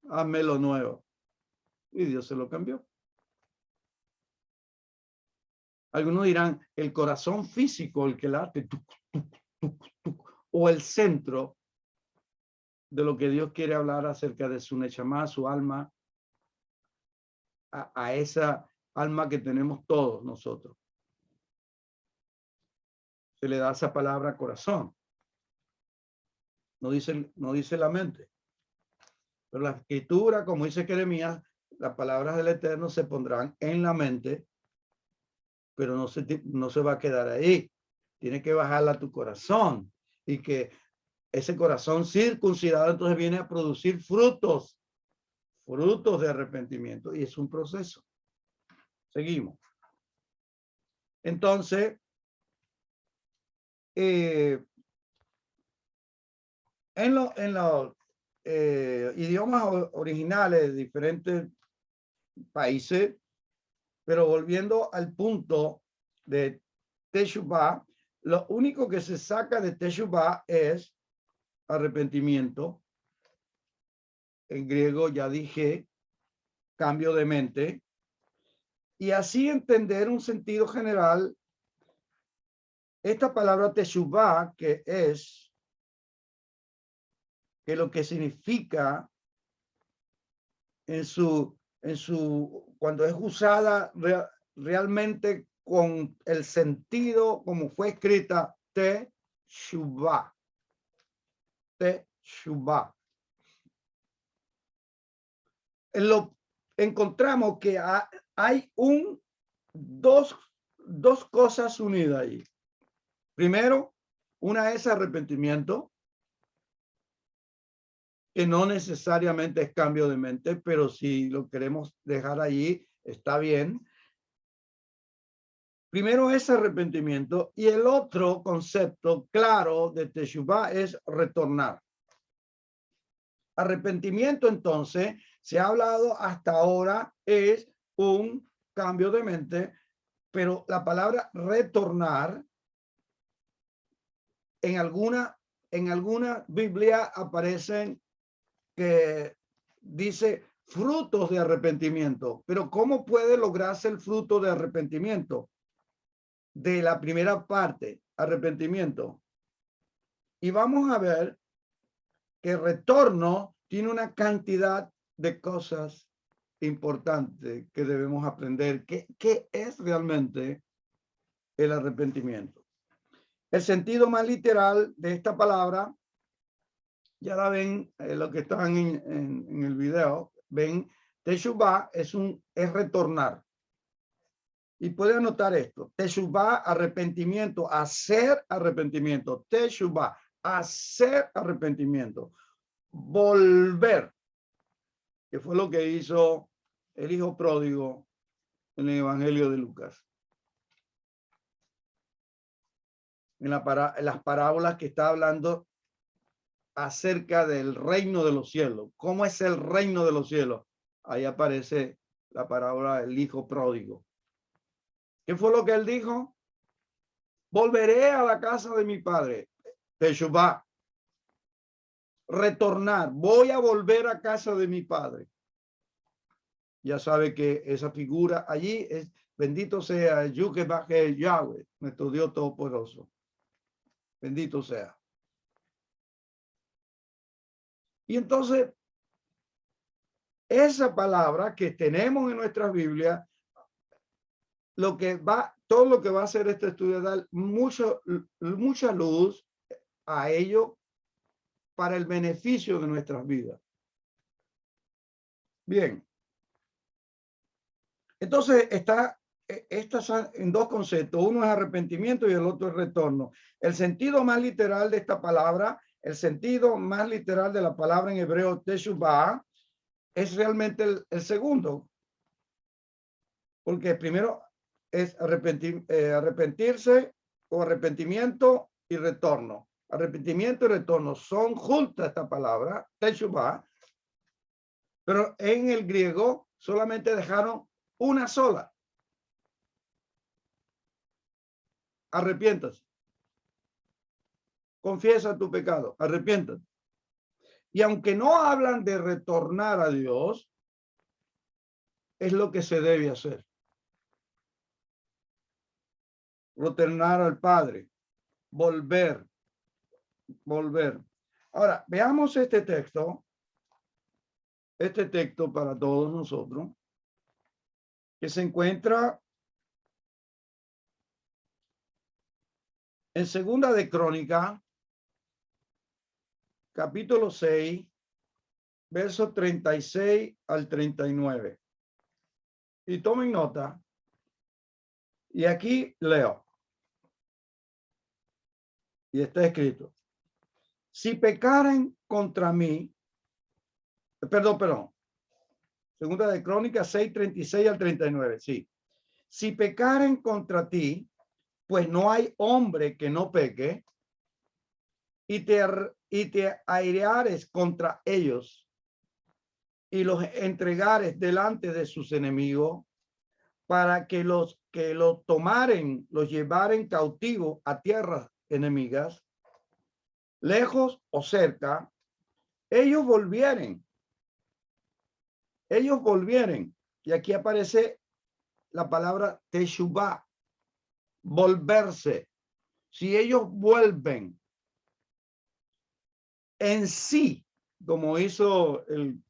Hazme lo nuevo. Y Dios se lo cambió. Algunos dirán, el corazón físico, el que late, o el centro de lo que Dios quiere hablar acerca de su Neshama, su alma, a esa alma que tenemos todos nosotros. Se le da esa palabra corazón. No dice la mente. Pero la escritura, como dice Jeremías, las palabras del Eterno se pondrán en la mente, pero no se va a quedar ahí. Tiene que bajarla a tu corazón y que ese corazón circuncidado entonces viene a producir frutos de arrepentimiento, y es un proceso. Seguimos. Entonces, en los idiomas originales de diferentes países, pero volviendo al punto de Teshuvah, lo único que se saca de Teshuvah es arrepentimiento. En griego ya dije, cambio de mente. Y así entender un sentido general, esta palabra Teshuvah, que lo que significa cuando es usada realmente con el sentido como fue escrita, Teshuvah. Teshuvah. Encontramos que hay dos cosas unidas ahí. Primero, una es arrepentimiento, que no necesariamente es cambio de mente, pero si lo queremos dejar allí, está bien. Primero es arrepentimiento, y el otro concepto claro de Teshuvah es retornar. Arrepentimiento, entonces, se ha hablado hasta ahora, es un cambio de mente, pero la palabra retornar en alguna Biblia aparecen que dice frutos de arrepentimiento, pero ¿cómo puede lograrse el fruto de arrepentimiento? De la primera parte, arrepentimiento. Y vamos a ver que retorno tiene una cantidad de cosas importantes que debemos aprender. ¿Qué es realmente el arrepentimiento? El sentido más literal de esta palabra, ya la ven, lo que están en el video, ven, Teshuvah es retornar. Y puede anotar esto, Teshuvah, arrepentimiento, hacer arrepentimiento, Teshuvah, hacer arrepentimiento, volver, que fue lo que hizo el hijo pródigo en el Evangelio de Lucas. En las parábolas que está hablando acerca del reino de los cielos. ¿Cómo es el reino de los cielos? Ahí aparece la parábola del hijo pródigo. ¿Qué fue lo que él dijo? Volveré a la casa de mi padre. Teshuvah. Retornar. Voy a volver a casa de mi padre. Ya sabe que esa figura allí es bendito sea el Yahweh, nuestro Dios todopoderoso. Bendito sea. Y entonces, esa palabra que tenemos en nuestras Biblias, todo lo que va a hacer este estudio es dar mucha luz a ello para el beneficio de nuestras vidas. Bien. Entonces, estas son en dos conceptos. Uno es arrepentimiento y el otro es retorno. El sentido más literal de esta palabra, el sentido más literal de la palabra en hebreo, teshuvah, es realmente el segundo. Porque primero es arrepentirse o arrepentimiento y retorno. Arrepentimiento y retorno son juntas esta palabra, teshuvah, pero en el griego solamente dejaron una sola. Arrepiéntase. Confiesa tu pecado, arrepiéntate. Y aunque no hablan de retornar a Dios, es lo que se debe hacer. Retornar al Padre, volver. Ahora, veamos este texto para todos nosotros, que se encuentra en Segunda de Crónica, capítulo 6, versos 36 al 39. Y tomen nota. Y aquí leo. Y está escrito. Si pecaren contra mí, perdón. Segunda de Crónicas 6, 36 al 39. Sí. Si pecaren contra ti, pues no hay hombre que no peque, y te aireares contra ellos y los entregares delante de sus enemigos para que los que lo tomaren, los llevaren cautivo a tierras enemigas, lejos o cerca, ellos volvieren. Y aquí aparece la palabra teshuvah, volverse. Si ellos vuelven en sí, como hizo el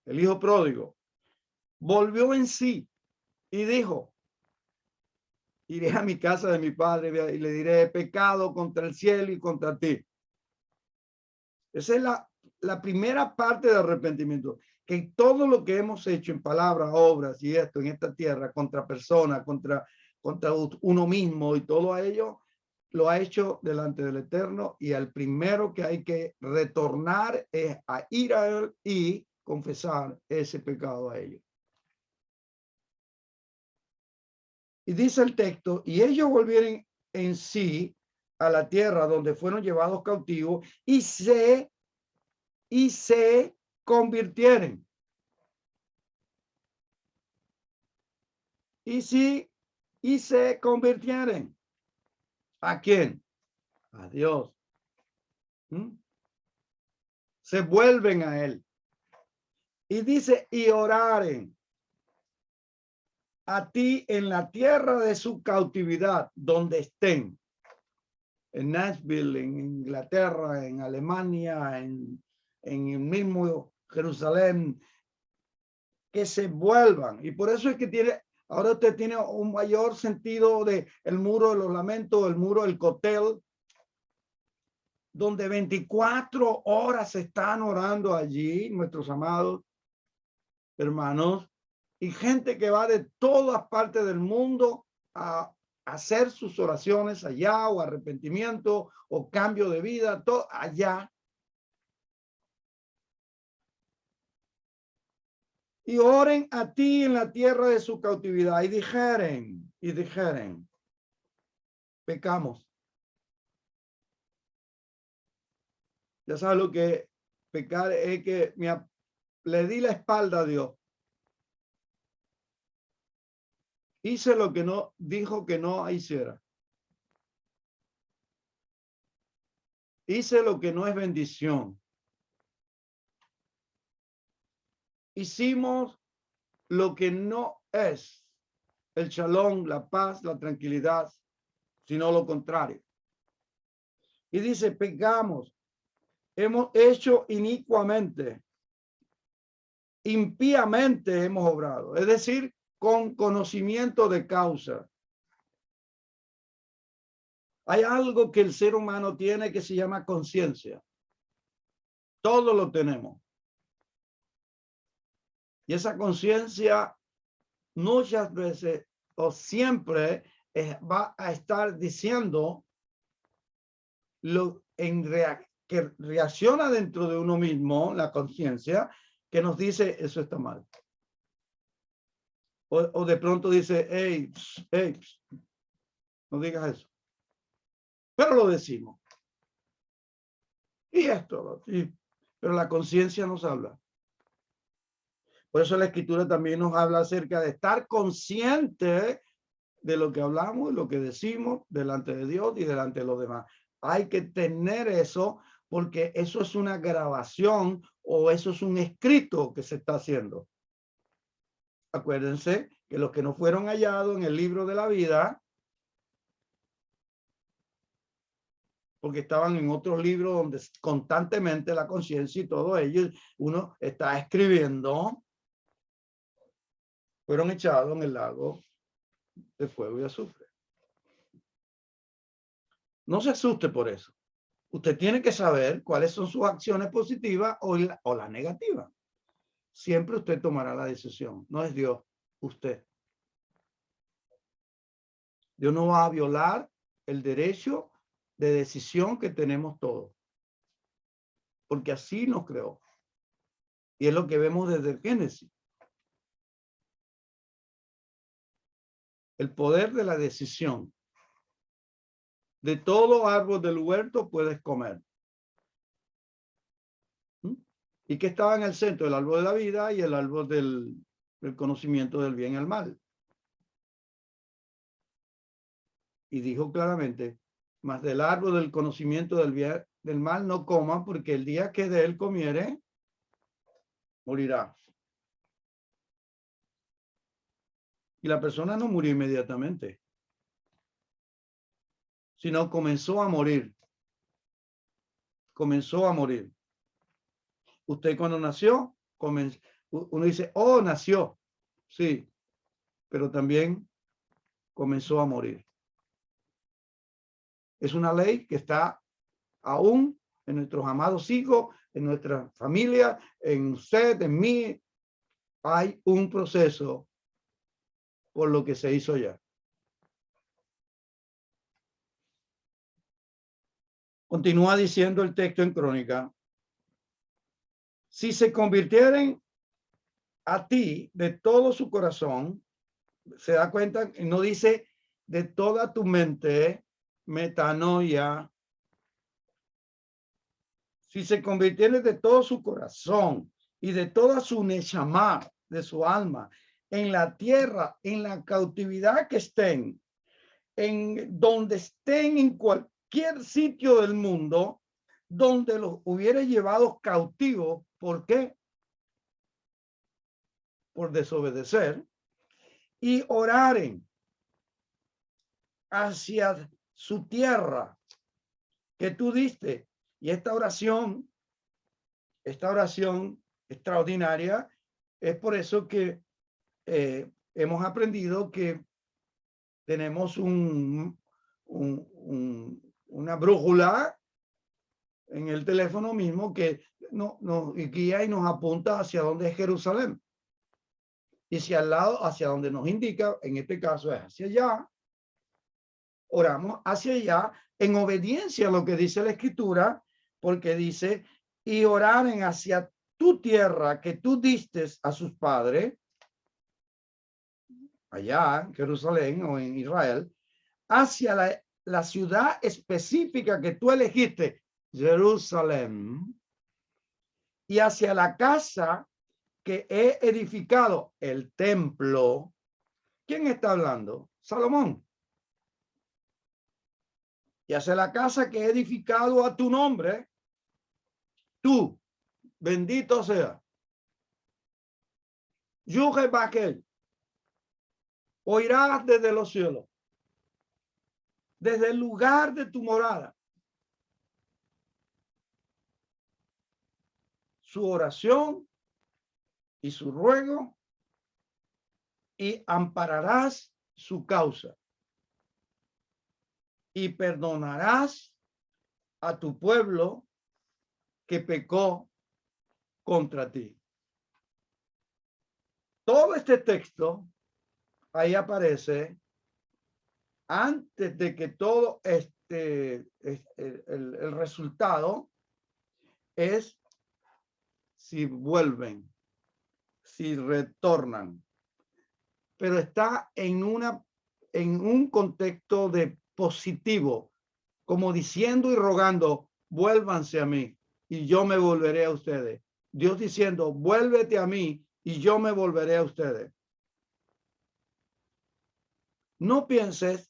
hijo pródigo, volvió en sí y dijo, iré a mi casa de mi padre y le diré, he pecado contra el cielo y contra ti. Esa es la primera parte de arrepentimiento, que todo lo que hemos hecho en palabras, obras y esto en esta tierra contra personas, contra uno mismo y todo a ello, lo ha hecho delante del Eterno, y al primero que hay que retornar es a ir a él y confesar ese pecado a ellos. Y dice el texto, y ellos volvieron en sí a la tierra donde fueron llevados cautivos y se convirtieron. Y se convirtieron. ¿A quién? A Dios. Se vuelven a él. Y dice, y oraren a ti en la tierra de su cautividad, donde estén. En Nashville, en Inglaterra, en Alemania, en el mismo Jerusalén, que se vuelvan. Y por eso es que ahora usted tiene un mayor sentido de el muro de los lamentos, el muro del Kotel, donde 24 horas se están orando allí, nuestros amados hermanos, y gente que va de todas partes del mundo a hacer sus oraciones allá, o arrepentimiento, o cambio de vida, todo allá. Y oren a ti en la tierra de su cautividad, y dijeren, pecamos. Ya sabes lo que pecar es, que le di la espalda a Dios. Hice lo que no dijo que no hiciera. Hice lo que no es bendición. Hicimos lo que no es el shalom, la paz, la tranquilidad, sino lo contrario. Y dice, pecamos, hemos hecho inicuamente, impíamente hemos obrado, es decir, con conocimiento de causa. Hay algo que el ser humano tiene que se llama conciencia. Todos lo tenemos. Y esa conciencia muchas veces o siempre va a estar diciendo que reacciona dentro de uno mismo, la conciencia, que nos dice eso está mal. O de pronto dice, hey, no digas eso. Pero lo decimos. Y esto, pero la conciencia nos habla. Por eso la escritura también nos habla acerca de estar consciente de lo que hablamos, lo que decimos delante de Dios y delante de los demás. Hay que tener eso, porque eso es una grabación o eso es un escrito que se está haciendo. Acuérdense que los que no fueron hallados en el libro de la vida, porque estaban en otros libros donde constantemente la conciencia y todo ello, uno está escribiendo, fueron echados en el lago de fuego y azufre. No se asuste por eso. Usted tiene que saber cuáles son sus acciones positivas o las negativas. Siempre usted tomará la decisión. No es Dios, usted. Dios no va a violar el derecho de decisión que tenemos todos. Porque así nos creó. Y es lo que vemos desde el Génesis. El poder de la decisión. De todo árbol del huerto puedes comer. ¿Y qué estaba en el centro? El árbol de la vida y el árbol del conocimiento del bien y el mal. Y dijo claramente, más del árbol del conocimiento del bien del mal no coman, porque el día que de él comiere, morirá. Y la persona no murió inmediatamente, sino comenzó a morir. Comenzó a morir. Usted cuando nació, uno dice, oh, nació. Sí, pero también comenzó a morir. Es una ley que está aún en nuestros amados hijos, en nuestra familia, en usted, en mí. Hay un proceso por lo que se hizo ya. Continúa diciendo el texto en Crónica. Si se convirtieren a ti de todo su corazón, se da cuenta, no dice de toda tu mente, metanoia. Si se convirtieren de todo su corazón y de toda su neshama, de su alma, en la tierra, en la cautividad que estén, en donde estén, en cualquier sitio del mundo, donde los hubiera llevado cautivos. ¿Por qué? Por desobedecer. Y oraren hacia su tierra que tú diste. Y esta oración extraordinaria, es por eso que hemos aprendido que tenemos una brújula en el teléfono mismo que nos guía y nos apunta hacia dónde es Jerusalén. Y si al lado, hacia donde nos indica, en este caso es hacia allá, oramos hacia allá en obediencia a lo que dice la Escritura, porque dice, y oraren hacia tu tierra que tú diste a sus padres, allá en Jerusalén o en Israel, hacia la ciudad específica que tú elegiste, Jerusalén, y hacia la casa que he edificado, el templo. ¿Quién está hablando? Salomón. Y hacia la casa que he edificado a tu nombre, tú, bendito sea. Yujebakel, oirás desde los cielos, desde el lugar de tu morada, su oración y su ruego, y ampararás su causa y perdonarás a tu pueblo que pecó contra ti. Todo este texto ahí aparece antes de que todo el resultado es si vuelven, si retornan, pero está en un contexto de positivo, como diciendo y rogando, vuélvanse a mí y yo me volveré a ustedes. Dios diciendo, vuélvete a mí y yo me volveré a ustedes. No piense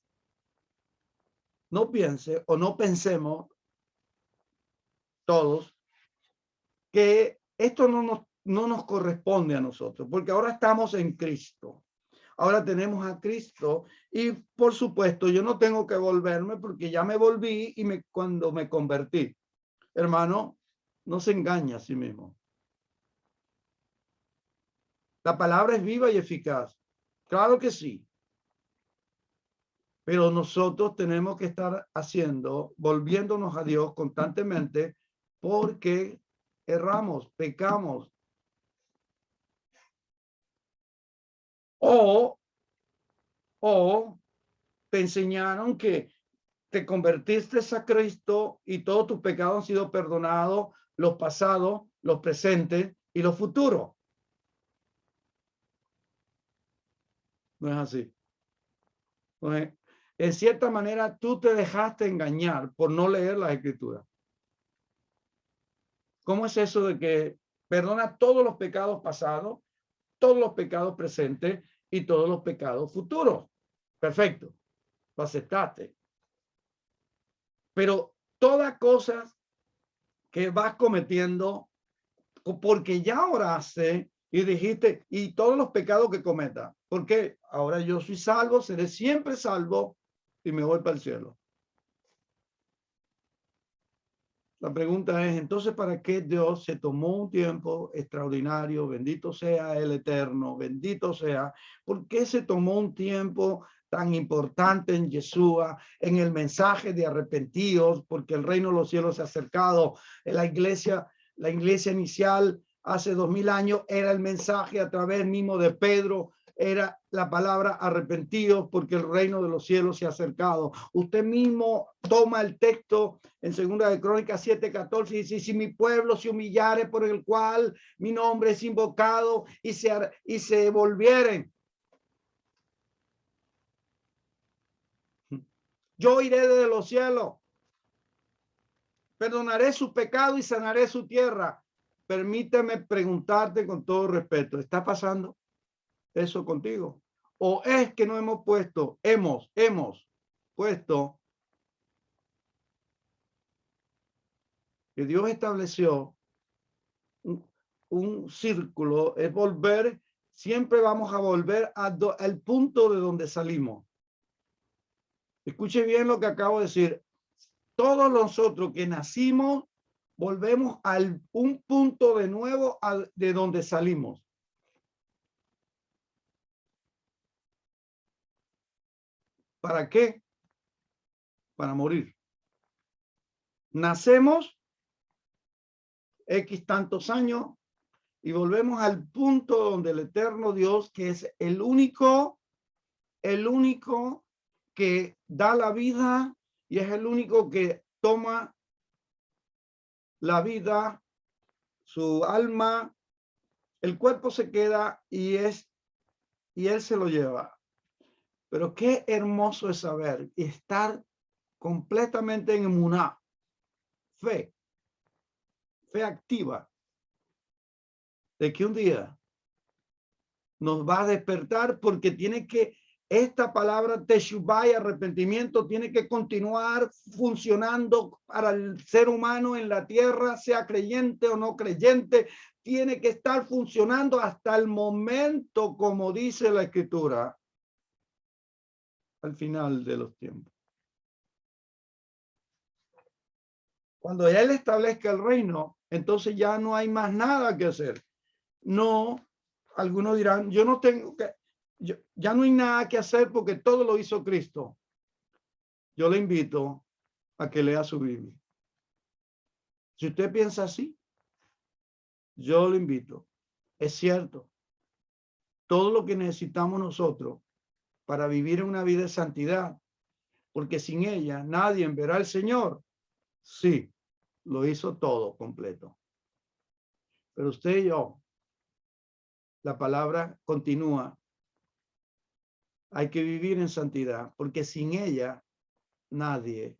o no pensemos todos que esto no nos corresponde a nosotros, porque ahora estamos en Cristo. Ahora tenemos a Cristo y por supuesto yo no tengo que volverme porque ya me volví y cuando me convertí. Hermano, no se engaña a sí mismo. La palabra es viva y eficaz. Claro que sí. Pero nosotros tenemos que estar volviéndonos a Dios constantemente porque erramos, pecamos. O te enseñaron que te convertiste a Cristo y todos tus pecados han sido perdonados, los pasados, los presentes y los futuros. No es así. Entonces, en cierta manera, tú te dejaste engañar por no leer las Escrituras. ¿Cómo es eso de que perdona todos los pecados pasados, todos los pecados presentes y todos los pecados futuros? Perfecto, lo aceptaste. Pero todas cosas que vas cometiendo, porque ya oraste y dijiste, y todos los pecados que cometa, porque ahora yo soy salvo, seré siempre salvo y me voy para el cielo. La pregunta es, entonces, ¿para qué Dios se tomó un tiempo extraordinario? Bendito sea el Eterno, bendito sea. ¿Por qué se tomó un tiempo tan importante en Yeshua, en el mensaje de arrepentidos? Porque el reino de los cielos se ha acercado. En la iglesia inicial hace 2000 años era el mensaje a través mismo de Pedro, era la palabra arrepentidos porque el reino de los cielos se ha acercado. Usted mismo toma el texto en Segunda de Crónicas 7:14 y dice, si mi pueblo se humillare por el cual mi nombre es invocado y se volvieren, yo iré desde los cielos, perdonaré su pecado y sanaré su tierra. Permíteme preguntarte con todo respeto, ¿está pasando eso contigo? ¿O es que no hemos puesto, hemos puesto que Dios estableció un círculo, es volver, siempre vamos a volver al punto de donde salimos. Escuche bien lo que acabo de decir. Todos nosotros que nacimos, volvemos a un punto de nuevo de donde salimos. ¿Para qué? Para morir. Nacemos X tantos años y volvemos al punto donde el eterno Dios, que es el único que da la vida y es el único que toma la vida, su alma, el cuerpo se queda y él se lo lleva. Pero qué hermoso es saber y estar completamente en emuná, fe activa, de que un día nos va a despertar, porque esta palabra teshuvah y arrepentimiento tiene que continuar funcionando para el ser humano en la tierra, sea creyente o no creyente, tiene que estar funcionando hasta el momento, como dice la Escritura, al final de los tiempos. Cuando Él establezca el reino, entonces ya no hay más nada que hacer. No, algunos dirán, yo no tengo que, ya no hay nada que hacer porque todo lo hizo Cristo. Yo le invito a que lea su Biblia. Si usted piensa así, yo le invito. Es cierto, todo lo que necesitamos nosotros para vivir una vida de santidad, porque sin ella nadie verá al Señor. Sí, lo hizo todo completo. Pero usted y yo, la palabra continúa. Hay que vivir en santidad, porque sin ella nadie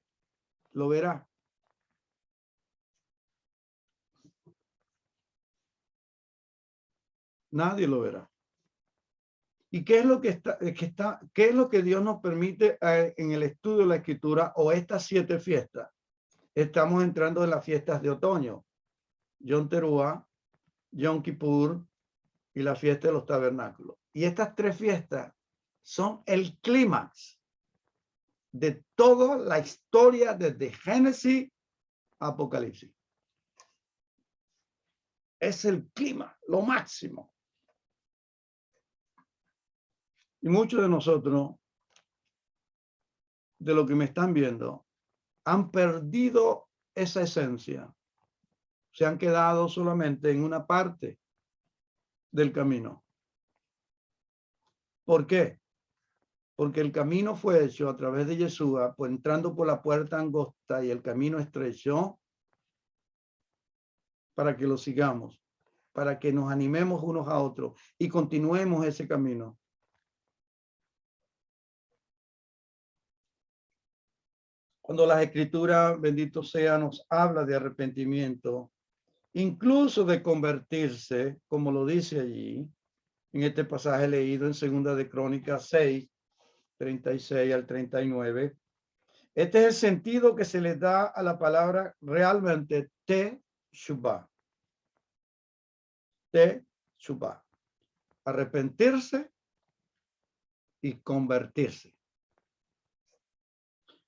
lo verá. Nadie lo verá. ¿Y qué es lo que qué es lo que Dios nos permite en el estudio de la Escritura o estas 7 fiestas? Estamos entrando en las fiestas de otoño, Yom Teruah, Yom Kippur y la fiesta de los tabernáculos. Y estas 3 fiestas son el clímax de toda la historia desde Génesis a Apocalipsis. Es el clima, lo máximo. Y muchos de nosotros, de lo que me están viendo, han perdido esa esencia. Se han quedado solamente en una parte del camino. ¿Por qué? Porque el camino fue hecho a través de Yeshua, pues entrando por la puerta angosta y el camino estrecho, para que lo sigamos, para que nos animemos unos a otros y continuemos ese camino. Cuando las Escrituras, bendito sea, nos habla de arrepentimiento, incluso de convertirse, como lo dice allí, en este pasaje leído en 2 de Crónicas 6, 36 al 39. Este es el sentido que se le da a la palabra realmente teshuvah. Teshuvah. Arrepentirse y convertirse.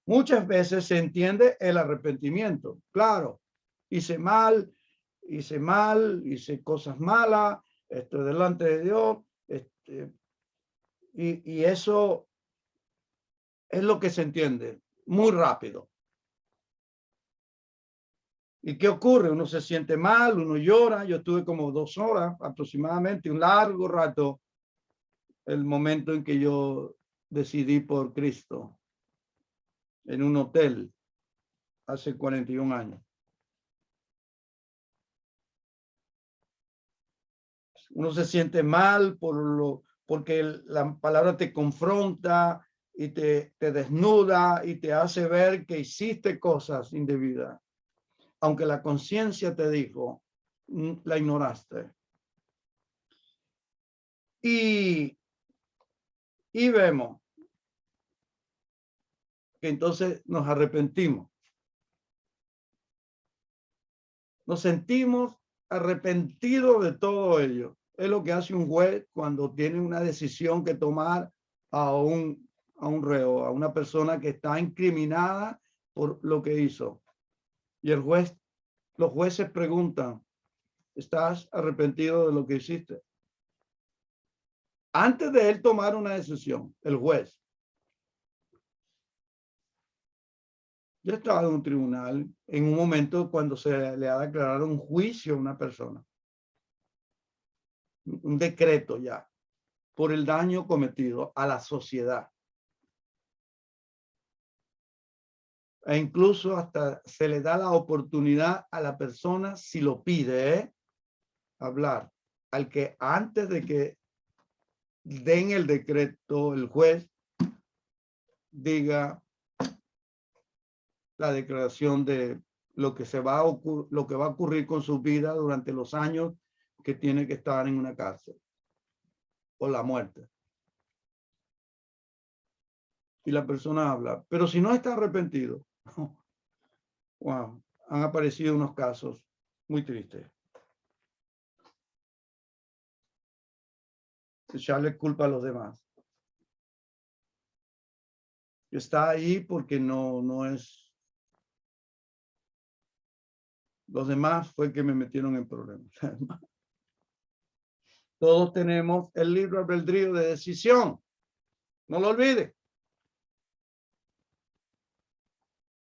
Muchas veces se entiende el arrepentimiento. Claro, hice mal, hice cosas malas, estoy delante de Dios, y eso es lo que se entiende muy rápido. ¿Y qué ocurre? Uno se siente mal, uno llora. Yo estuve como 2 horas aproximadamente, un largo rato, el momento en que yo decidí por Cristo en un hotel hace 41 años. Uno se siente mal porque la palabra te confronta y te desnuda y te hace ver que hiciste cosas indebidas. Aunque la conciencia te dijo, la ignoraste. Y vemos que entonces nos arrepentimos. Nos sentimos arrepentidos de todo ello. Es lo que hace un juez cuando tiene una decisión que tomar a un reo, a una persona que está incriminada por lo que hizo. Y los jueces preguntan, ¿estás arrepentido de lo que hiciste? Antes de él tomar una decisión, el juez. Yo estaba en un tribunal en un momento cuando se le ha declarado un juicio a una persona. Un decreto ya, por el daño cometido a la sociedad. E incluso hasta se le da la oportunidad a la persona, si lo pide, hablar. Al que antes de que den el decreto, el juez diga la declaración de lo que va a ocurrir con su vida durante los años que tiene que estar en una cárcel o la muerte. Y la persona habla, pero si no está arrepentido, wow, han aparecido unos casos muy tristes. Echarle culpa a los demás. Está ahí porque no es. Los demás fue que me metieron en problemas. Todos tenemos el libre albedrío de decisión. No lo olvide.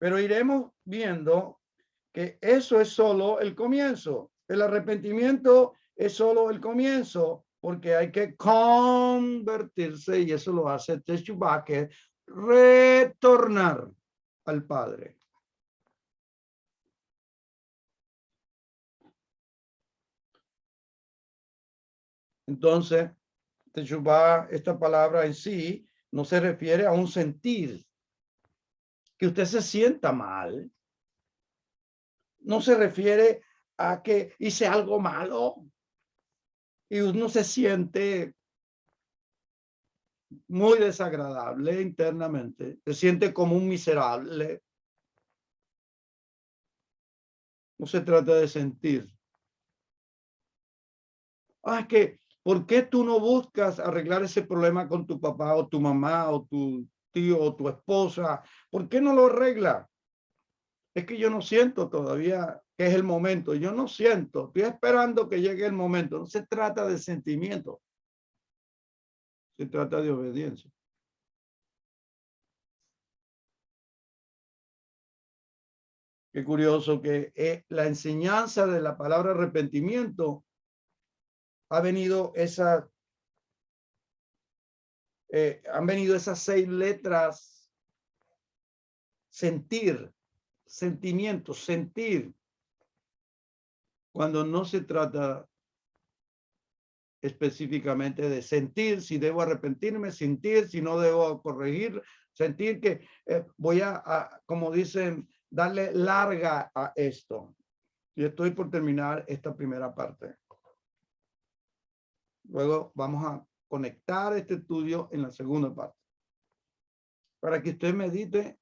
Pero iremos viendo que eso es solo el comienzo. El arrepentimiento es solo el comienzo, porque hay que convertirse, y eso lo hace Teshuvah, que es retornar al Padre. Entonces, Teshuvah, esta palabra en sí, no se refiere a un sentir, que usted se sienta mal. No se refiere a que hice algo malo y uno se siente muy desagradable internamente, se siente como un miserable. No se trata de sentir. Es que, ¿por qué tú no buscas arreglar ese problema con tu papá o tu mamá o tu tío o tu esposa? ¿Por qué no lo arregla? Es que yo no siento todavía que es el momento. Yo no siento. Estoy esperando que llegue el momento. No se trata de sentimiento. Se trata de obediencia. Qué curioso que la enseñanza de la palabra arrepentimiento ha venido han venido esas 6 letras: sentir, sentimiento, sentir, cuando no se trata específicamente de sentir si debo arrepentirme, sentir si no debo corregir, sentir que voy como dicen, darle larga a esto. Y estoy por terminar esta primera parte. Luego vamos a conectar este estudio en la segunda parte, para que usted medite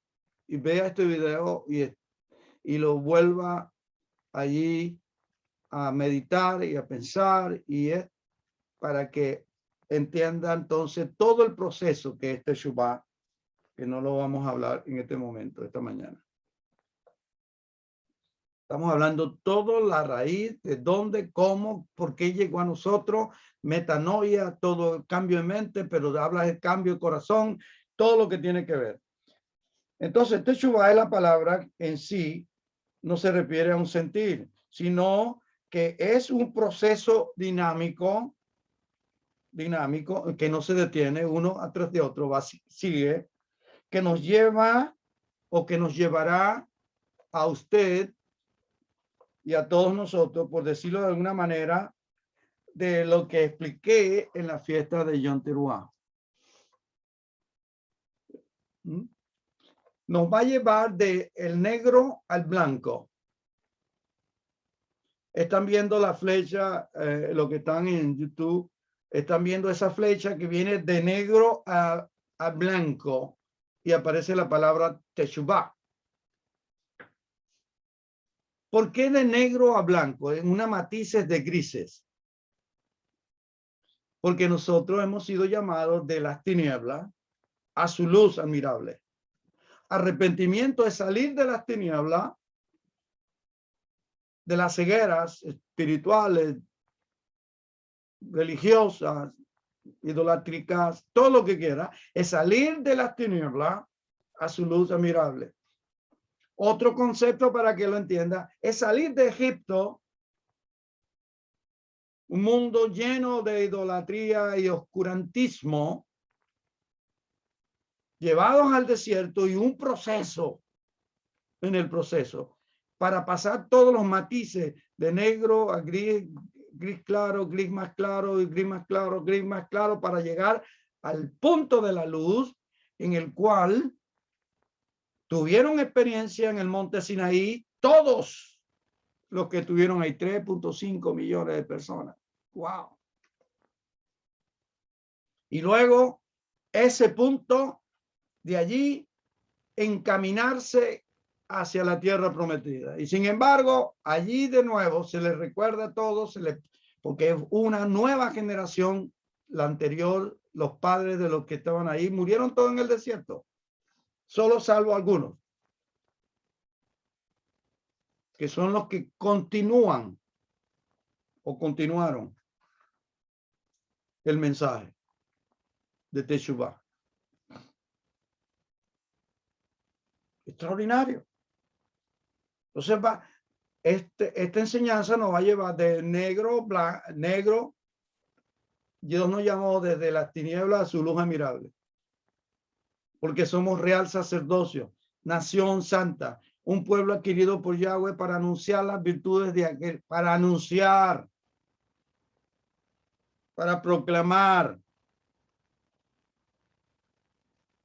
y vea este video y lo vuelva allí a meditar y a pensar, y es para que entienda entonces todo el proceso que es Teshuvah, que no lo vamos a hablar en este momento, esta mañana. Estamos hablando todo la raíz de dónde, cómo, por qué llegó a nosotros, metanoia, todo el cambio de mente, pero habla del cambio de corazón, todo lo que tiene que ver. Entonces, Teshuvah es la palabra en sí, no se refiere a un sentir, sino que es un proceso dinámico que no se detiene uno atrás de otro, sigue, que nos lleva o que nos llevará a usted y a todos nosotros, por decirlo de alguna manera, de lo que expliqué en la fiesta de Yom Teruah. Nos va a llevar de el negro al blanco. Están viendo la flecha, lo que están en YouTube, están viendo esa flecha que viene de negro a blanco. y aparece la palabra Teshuvah. ¿Por qué de negro a blanco? En una matices de grises. Porque nosotros hemos sido llamados de las tinieblas a su luz admirable. Arrepentimiento es salir de las tinieblas, de las cegueras espirituales, religiosas, idolátricas, todo lo que quiera, es salir de las tinieblas a su luz admirable. Otro concepto para que lo entienda es salir de Egipto, un mundo lleno de idolatría y oscurantismo, llevados al desierto y un proceso en el proceso para pasar todos los matices de negro a gris, gris claro, gris más claro y gris más claro, gris más claro para llegar al punto de la luz en el cual tuvieron experiencia en el monte Sinaí todos los que tuvieron ahí, 3.5 millones de personas. Wow. Y luego ese punto de allí encaminarse hacia la tierra prometida. Y sin embargo, allí de nuevo se les recuerda a todos, porque es una nueva generación, la anterior, los padres de los que estaban ahí, murieron todos en el desierto, solo salvo algunos, que son los que continúan o continuaron el mensaje de Teshuvah. Extraordinario. Entonces esta enseñanza nos va a llevar de negro. Dios nos llamó desde las tinieblas a su luz admirable, porque somos real sacerdocio, nación santa, un pueblo adquirido por Yahweh para anunciar las virtudes de aquel, para anunciar, para proclamar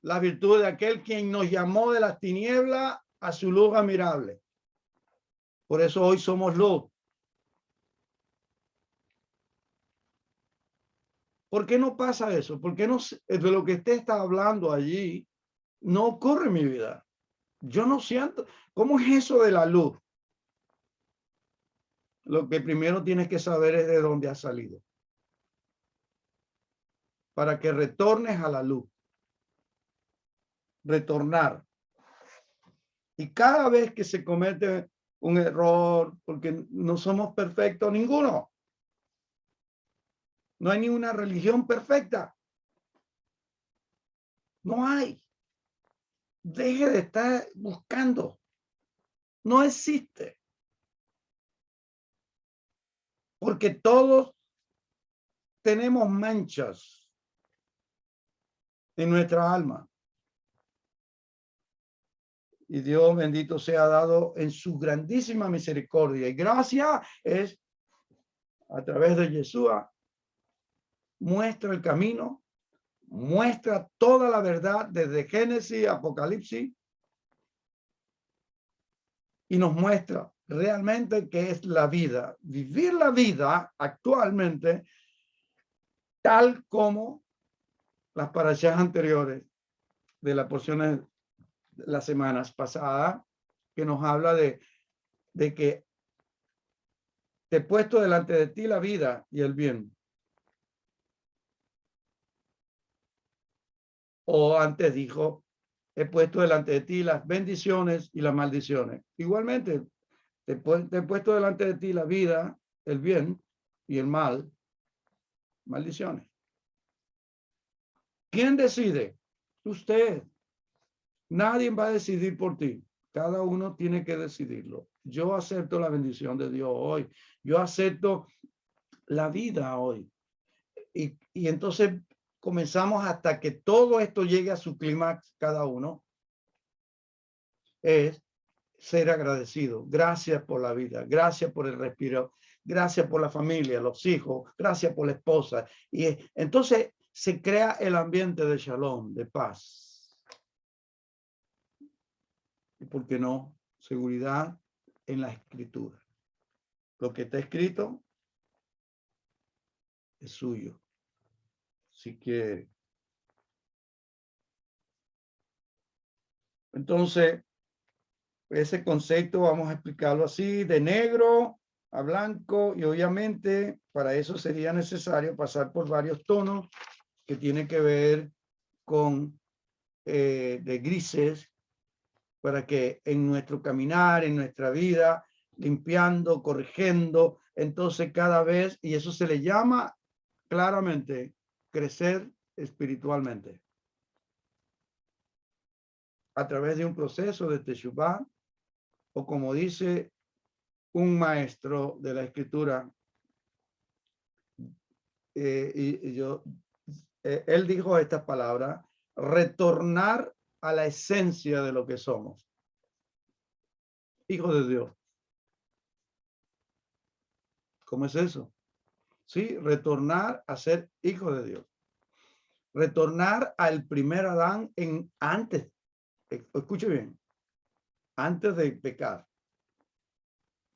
la virtud de aquel quien nos llamó de las tinieblas a su luz admirable. Por eso hoy somos luz. ¿Por qué no pasa eso? ¿Por qué no, de lo que usted está hablando allí, no ocurre en mi vida? Yo no siento. ¿Cómo es eso de la luz? Lo que primero tienes que saber es de dónde ha salido, para que retornes a la luz. Retornar. Y cada vez que se comete un error, porque no somos perfectos ninguno. No hay ni una religión perfecta. No hay. Deje de estar buscando. No existe. Porque todos tenemos manchas en nuestra alma. Y Dios bendito sea dado en su grandísima misericordia. Y gracia es a través de Yeshua. Muestra el camino, muestra toda la verdad desde Génesis, Apocalipsis, y nos muestra realmente qué es la vida. Vivir la vida actualmente tal como las parashas anteriores de las porciones de las semanas pasadas, que nos habla de que te he puesto delante de ti la vida y el bien. O antes dijo, he puesto delante de ti las bendiciones y las maldiciones. Igualmente, te he puesto delante de ti la vida, el bien y el mal, maldiciones. ¿Quién decide? Usted. Nadie va a decidir por ti. Cada uno tiene que decidirlo. Yo acepto la bendición de Dios hoy. Yo acepto la vida hoy. Y entonces comenzamos hasta que todo esto llegue a su clímax, cada uno, es ser agradecido. Gracias por la vida. Gracias por el respiro. Gracias por la familia, los hijos. Gracias por la esposa. Y entonces se crea el ambiente de shalom, de paz. Y por qué no, seguridad en la escritura. Lo que está escrito es suyo. Si quiere. Entonces, ese concepto vamos a explicarlo así, de negro a blanco, y obviamente para eso sería necesario pasar por varios tonos que tienen que ver con de grises, para que en nuestro caminar, en nuestra vida, limpiando, corrigiendo, entonces cada vez, y eso se le llama claramente crecer espiritualmente a través de un proceso de Teshuvah, o como dice un maestro de la escritura, él dijo estas palabras: retornar a la esencia de lo que somos, hijos de Dios. ¿Cómo es eso? Sí, retornar a ser hijo de Dios. Retornar al primer Adán en antes, escuche bien, antes de pecar.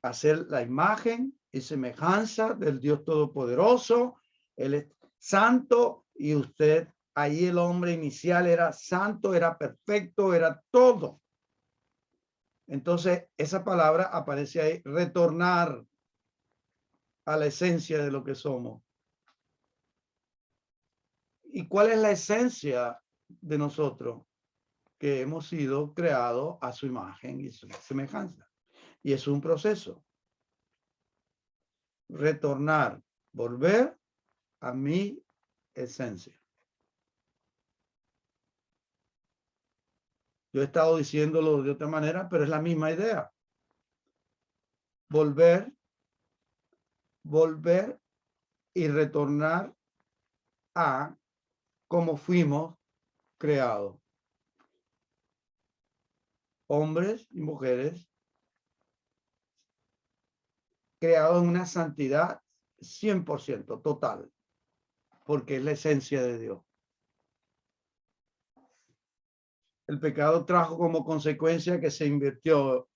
Hacer la imagen y semejanza del Dios Todopoderoso. Él es santo y usted, ahí el hombre inicial era santo, era perfecto, era todo. Entonces, esa palabra aparece ahí, retornar a la esencia de lo que somos. ¿Y cuál es la esencia de nosotros? Que hemos sido creados a su imagen y su semejanza. Y es un proceso. Retornar, volver a mi esencia. Yo he estado diciéndolo de otra manera, pero es la misma idea. Volver y retornar a como fuimos creados. Hombres y mujeres creados en una santidad 100% total, porque es la esencia de Dios. El pecado trajo como consecuencia que se invirtió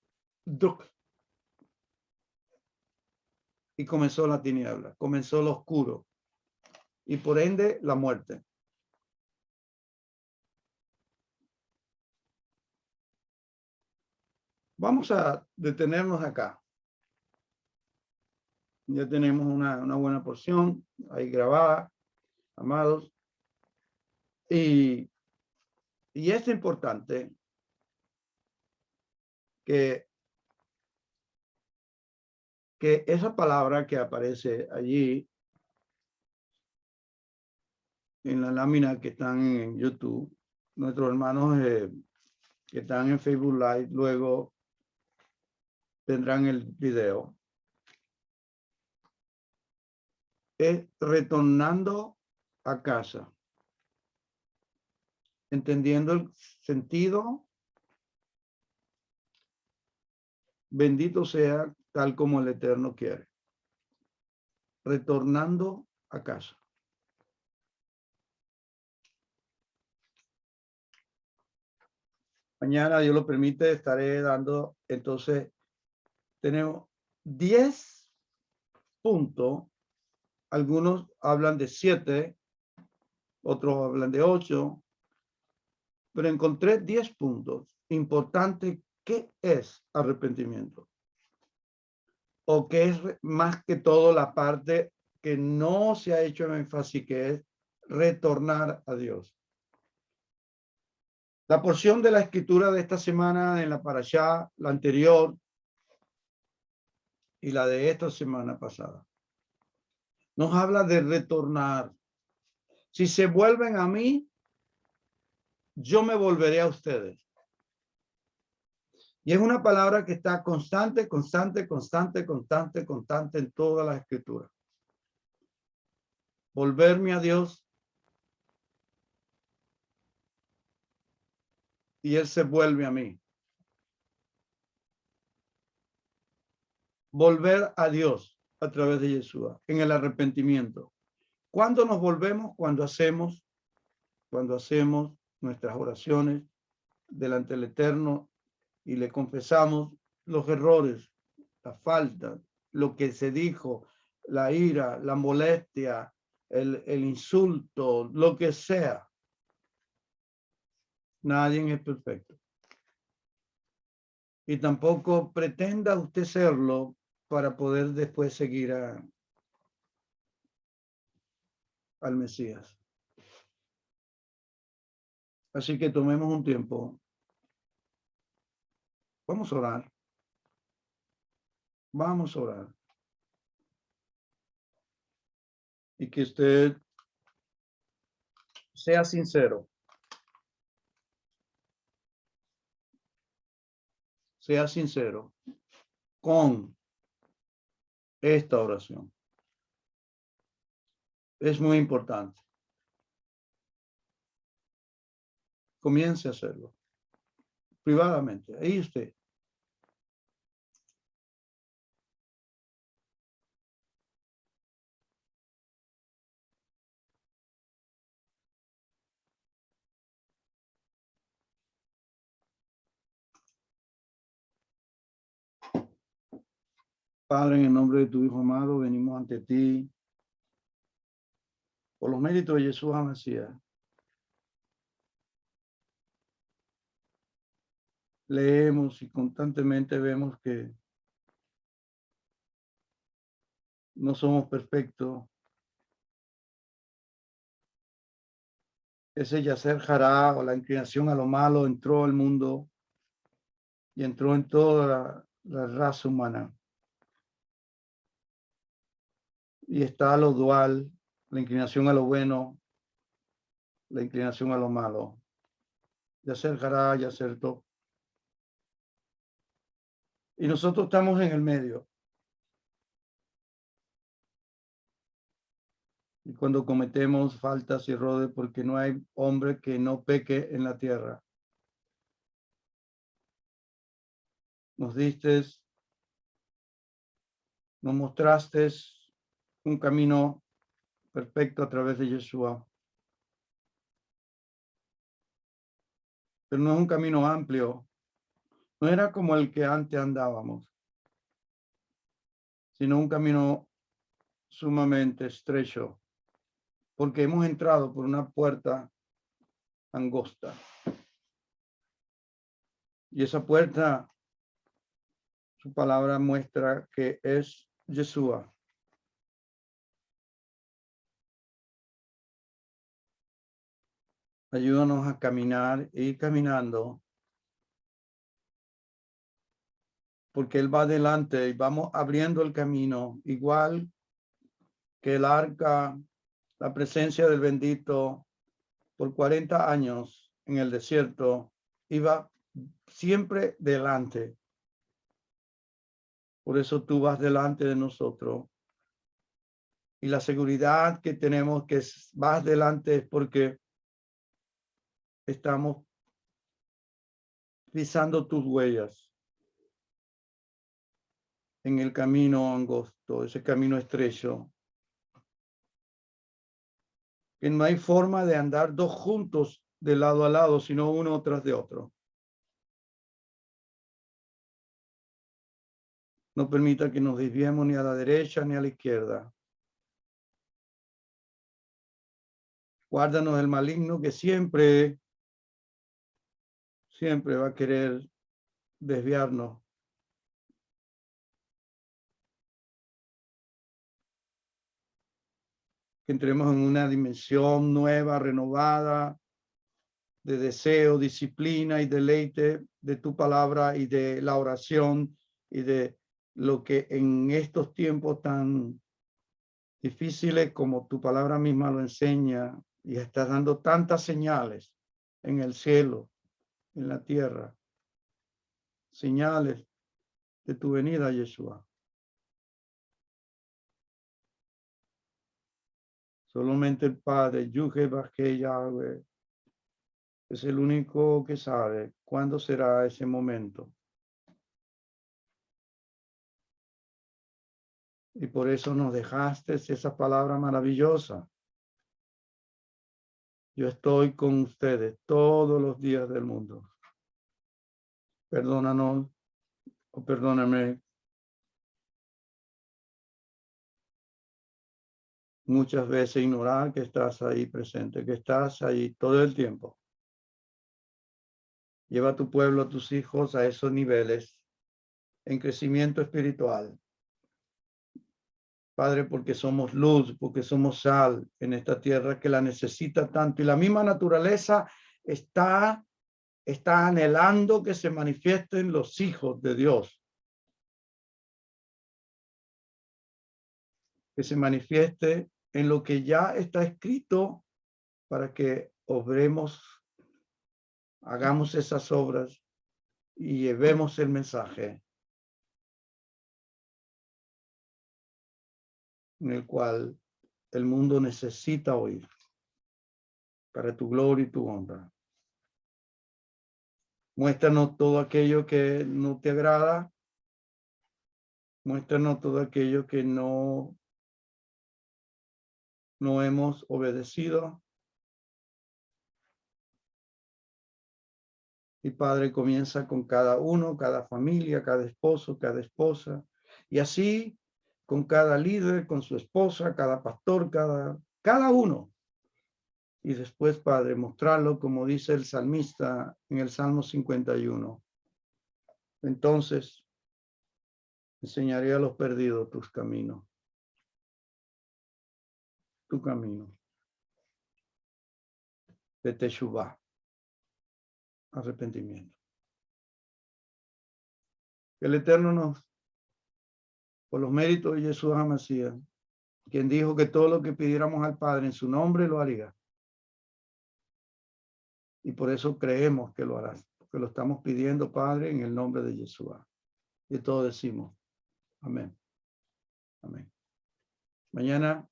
y comenzó la tiniebla, comenzó lo oscuro y por ende la muerte. Vamos a detenernos acá. Ya tenemos una buena porción ahí grabada, amados. Y es importante que esa palabra que aparece allí en la lámina que están en YouTube, nuestros hermanos que están en Facebook Live, luego tendrán el video, es retornando a casa, entendiendo el sentido. Bendito sea tal como el Eterno quiere. Retornando a casa. Mañana, Dios lo permite, estaré dando, entonces, tenemos 10 puntos. Algunos hablan de 7, otros hablan de 8, pero encontré 10 puntos importantes. ¿Qué es arrepentimiento? O qué es más que todo la parte que no se ha hecho en énfasis, que es retornar a Dios. La porción de la escritura de esta semana en la parashá, la anterior y la de esta semana pasada, nos habla de retornar. Si se vuelven a mí, yo me volveré a ustedes. Y es una palabra que está constante en todas las escrituras. Volverme a Dios y Él se vuelve a mí. Volver a Dios a través de Yeshua, en el arrepentimiento. ¿Cuándo nos volvemos? Cuando hacemos nuestras oraciones delante del Eterno y le confesamos los errores, la falta, lo que se dijo, la ira, la molestia, el insulto, lo que sea. Nadie es perfecto. Y tampoco pretenda usted serlo para poder después seguir al Mesías. Así que tomemos un tiempo. Vamos a orar. Vamos a orar. Y que usted sea sincero. Sea sincero con esta oración. Es muy importante. Comience a hacerlo. Privadamente. Ahí usted. Padre, en el nombre de tu Hijo amado, venimos ante ti por los méritos de Jesús Mesías. Leemos y constantemente vemos que no somos perfectos. Ese yacer jará o la inclinación a lo malo entró al mundo y entró en toda la raza humana. Y está lo dual, la inclinación a lo bueno, la inclinación a lo malo. Yacer jará, yacer to. Y nosotros estamos en el medio. Y cuando cometemos faltas y errores, porque no hay hombre que no peque en la tierra. Nos diste, nos mostraste un camino perfecto a través de Yeshua. Pero no es un camino amplio. No era como el que antes andábamos, sino un camino sumamente estrecho, porque hemos entrado por una puerta angosta. Y esa puerta, su palabra muestra que es Yeshua. Ayúdanos a caminar e ir caminando, porque Él va adelante y vamos abriendo el camino, igual que el arca, la presencia del bendito por 40 años en el desierto, iba siempre delante. Por eso tú vas delante de nosotros. Y la seguridad que tenemos que vas delante es porque estamos pisando tus huellas en el camino angosto, ese camino estrecho. Que no hay forma de andar dos juntos de lado a lado, sino uno tras de otro. No permita que nos desviemos ni a la derecha ni a la izquierda. Guárdanos del maligno que siempre va a querer desviarnos. Que entremos en una dimensión nueva, renovada, de deseo, disciplina y deleite de tu palabra y de la oración y de lo que en estos tiempos tan difíciles como tu palabra misma lo enseña y estás dando tantas señales en el cielo, en la tierra, señales de tu venida, Yeshua. Solamente el Padre, Yuhe Bajé Yahweh, es el único que sabe cuándo será ese momento. Y por eso nos dejaste esa palabra maravillosa. Yo estoy con ustedes todos los días del mundo. Perdónanos o perdóname muchas veces ignorar que estás ahí presente, que estás ahí todo el tiempo. Lleva a tu pueblo, a tus hijos a esos niveles en crecimiento espiritual. Padre, porque somos luz, porque somos sal en esta tierra que la necesita tanto. Y la misma naturaleza está anhelando que se manifiesten los hijos de Dios. Que se manifieste en lo que ya está escrito para que obremos, hagamos esas obras y llevemos el mensaje en el cual el mundo necesita oír para tu gloria y tu honra. Muéstranos todo aquello que no te agrada. Muéstranos todo aquello que no hemos obedecido. Y Padre, comienza con cada uno, cada familia, cada esposo, cada esposa. Y así con cada líder, con su esposa, cada pastor, cada uno. Y después, Padre, mostrarlo como dice el salmista en el Salmo 51. Entonces, enseñaré a los perdidos tus caminos. Tu camino. De Teshuvah. Arrepentimiento. Que el Eterno nos, por los méritos de Jesús Amasías, quien dijo que todo lo que pidiéramos al Padre en su nombre lo haría. Y por eso creemos que lo harás, porque lo estamos pidiendo, Padre, en el nombre de Yeshua. Y todos decimos, amén. Amén. Mañana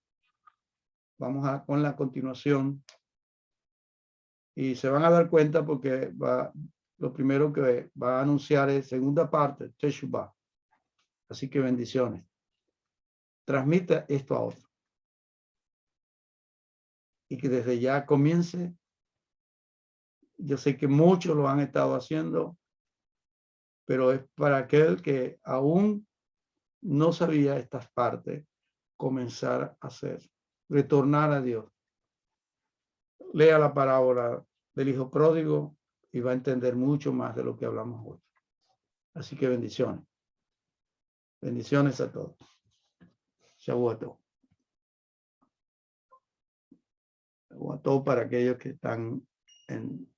vamos con la continuación y se van a dar cuenta porque lo primero que va a anunciar es segunda parte, Teshuvah. Así que bendiciones. Transmita esto a otro. Y que desde ya comience. Yo sé que muchos lo han estado haciendo, pero es para aquel que aún no sabía estas partes, comenzar a hacer, retornar a Dios. Lea la parábola del hijo pródigo y va a entender mucho más de lo que hablamos hoy. Así que bendiciones. Bendiciones a todos. Shavuot. Shavuot para aquellos que están en...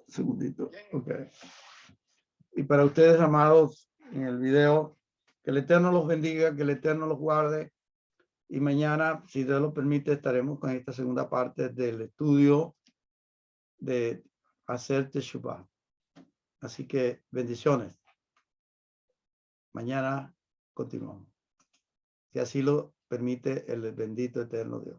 Segundito. Okay. Y para ustedes, amados, en el video, que el Eterno los bendiga, que el Eterno los guarde. Y mañana, si Dios lo permite, estaremos con esta segunda parte del estudio de hacer Teshuvah. Así que bendiciones. Mañana continuamos. Si así lo permite el bendito eterno Dios.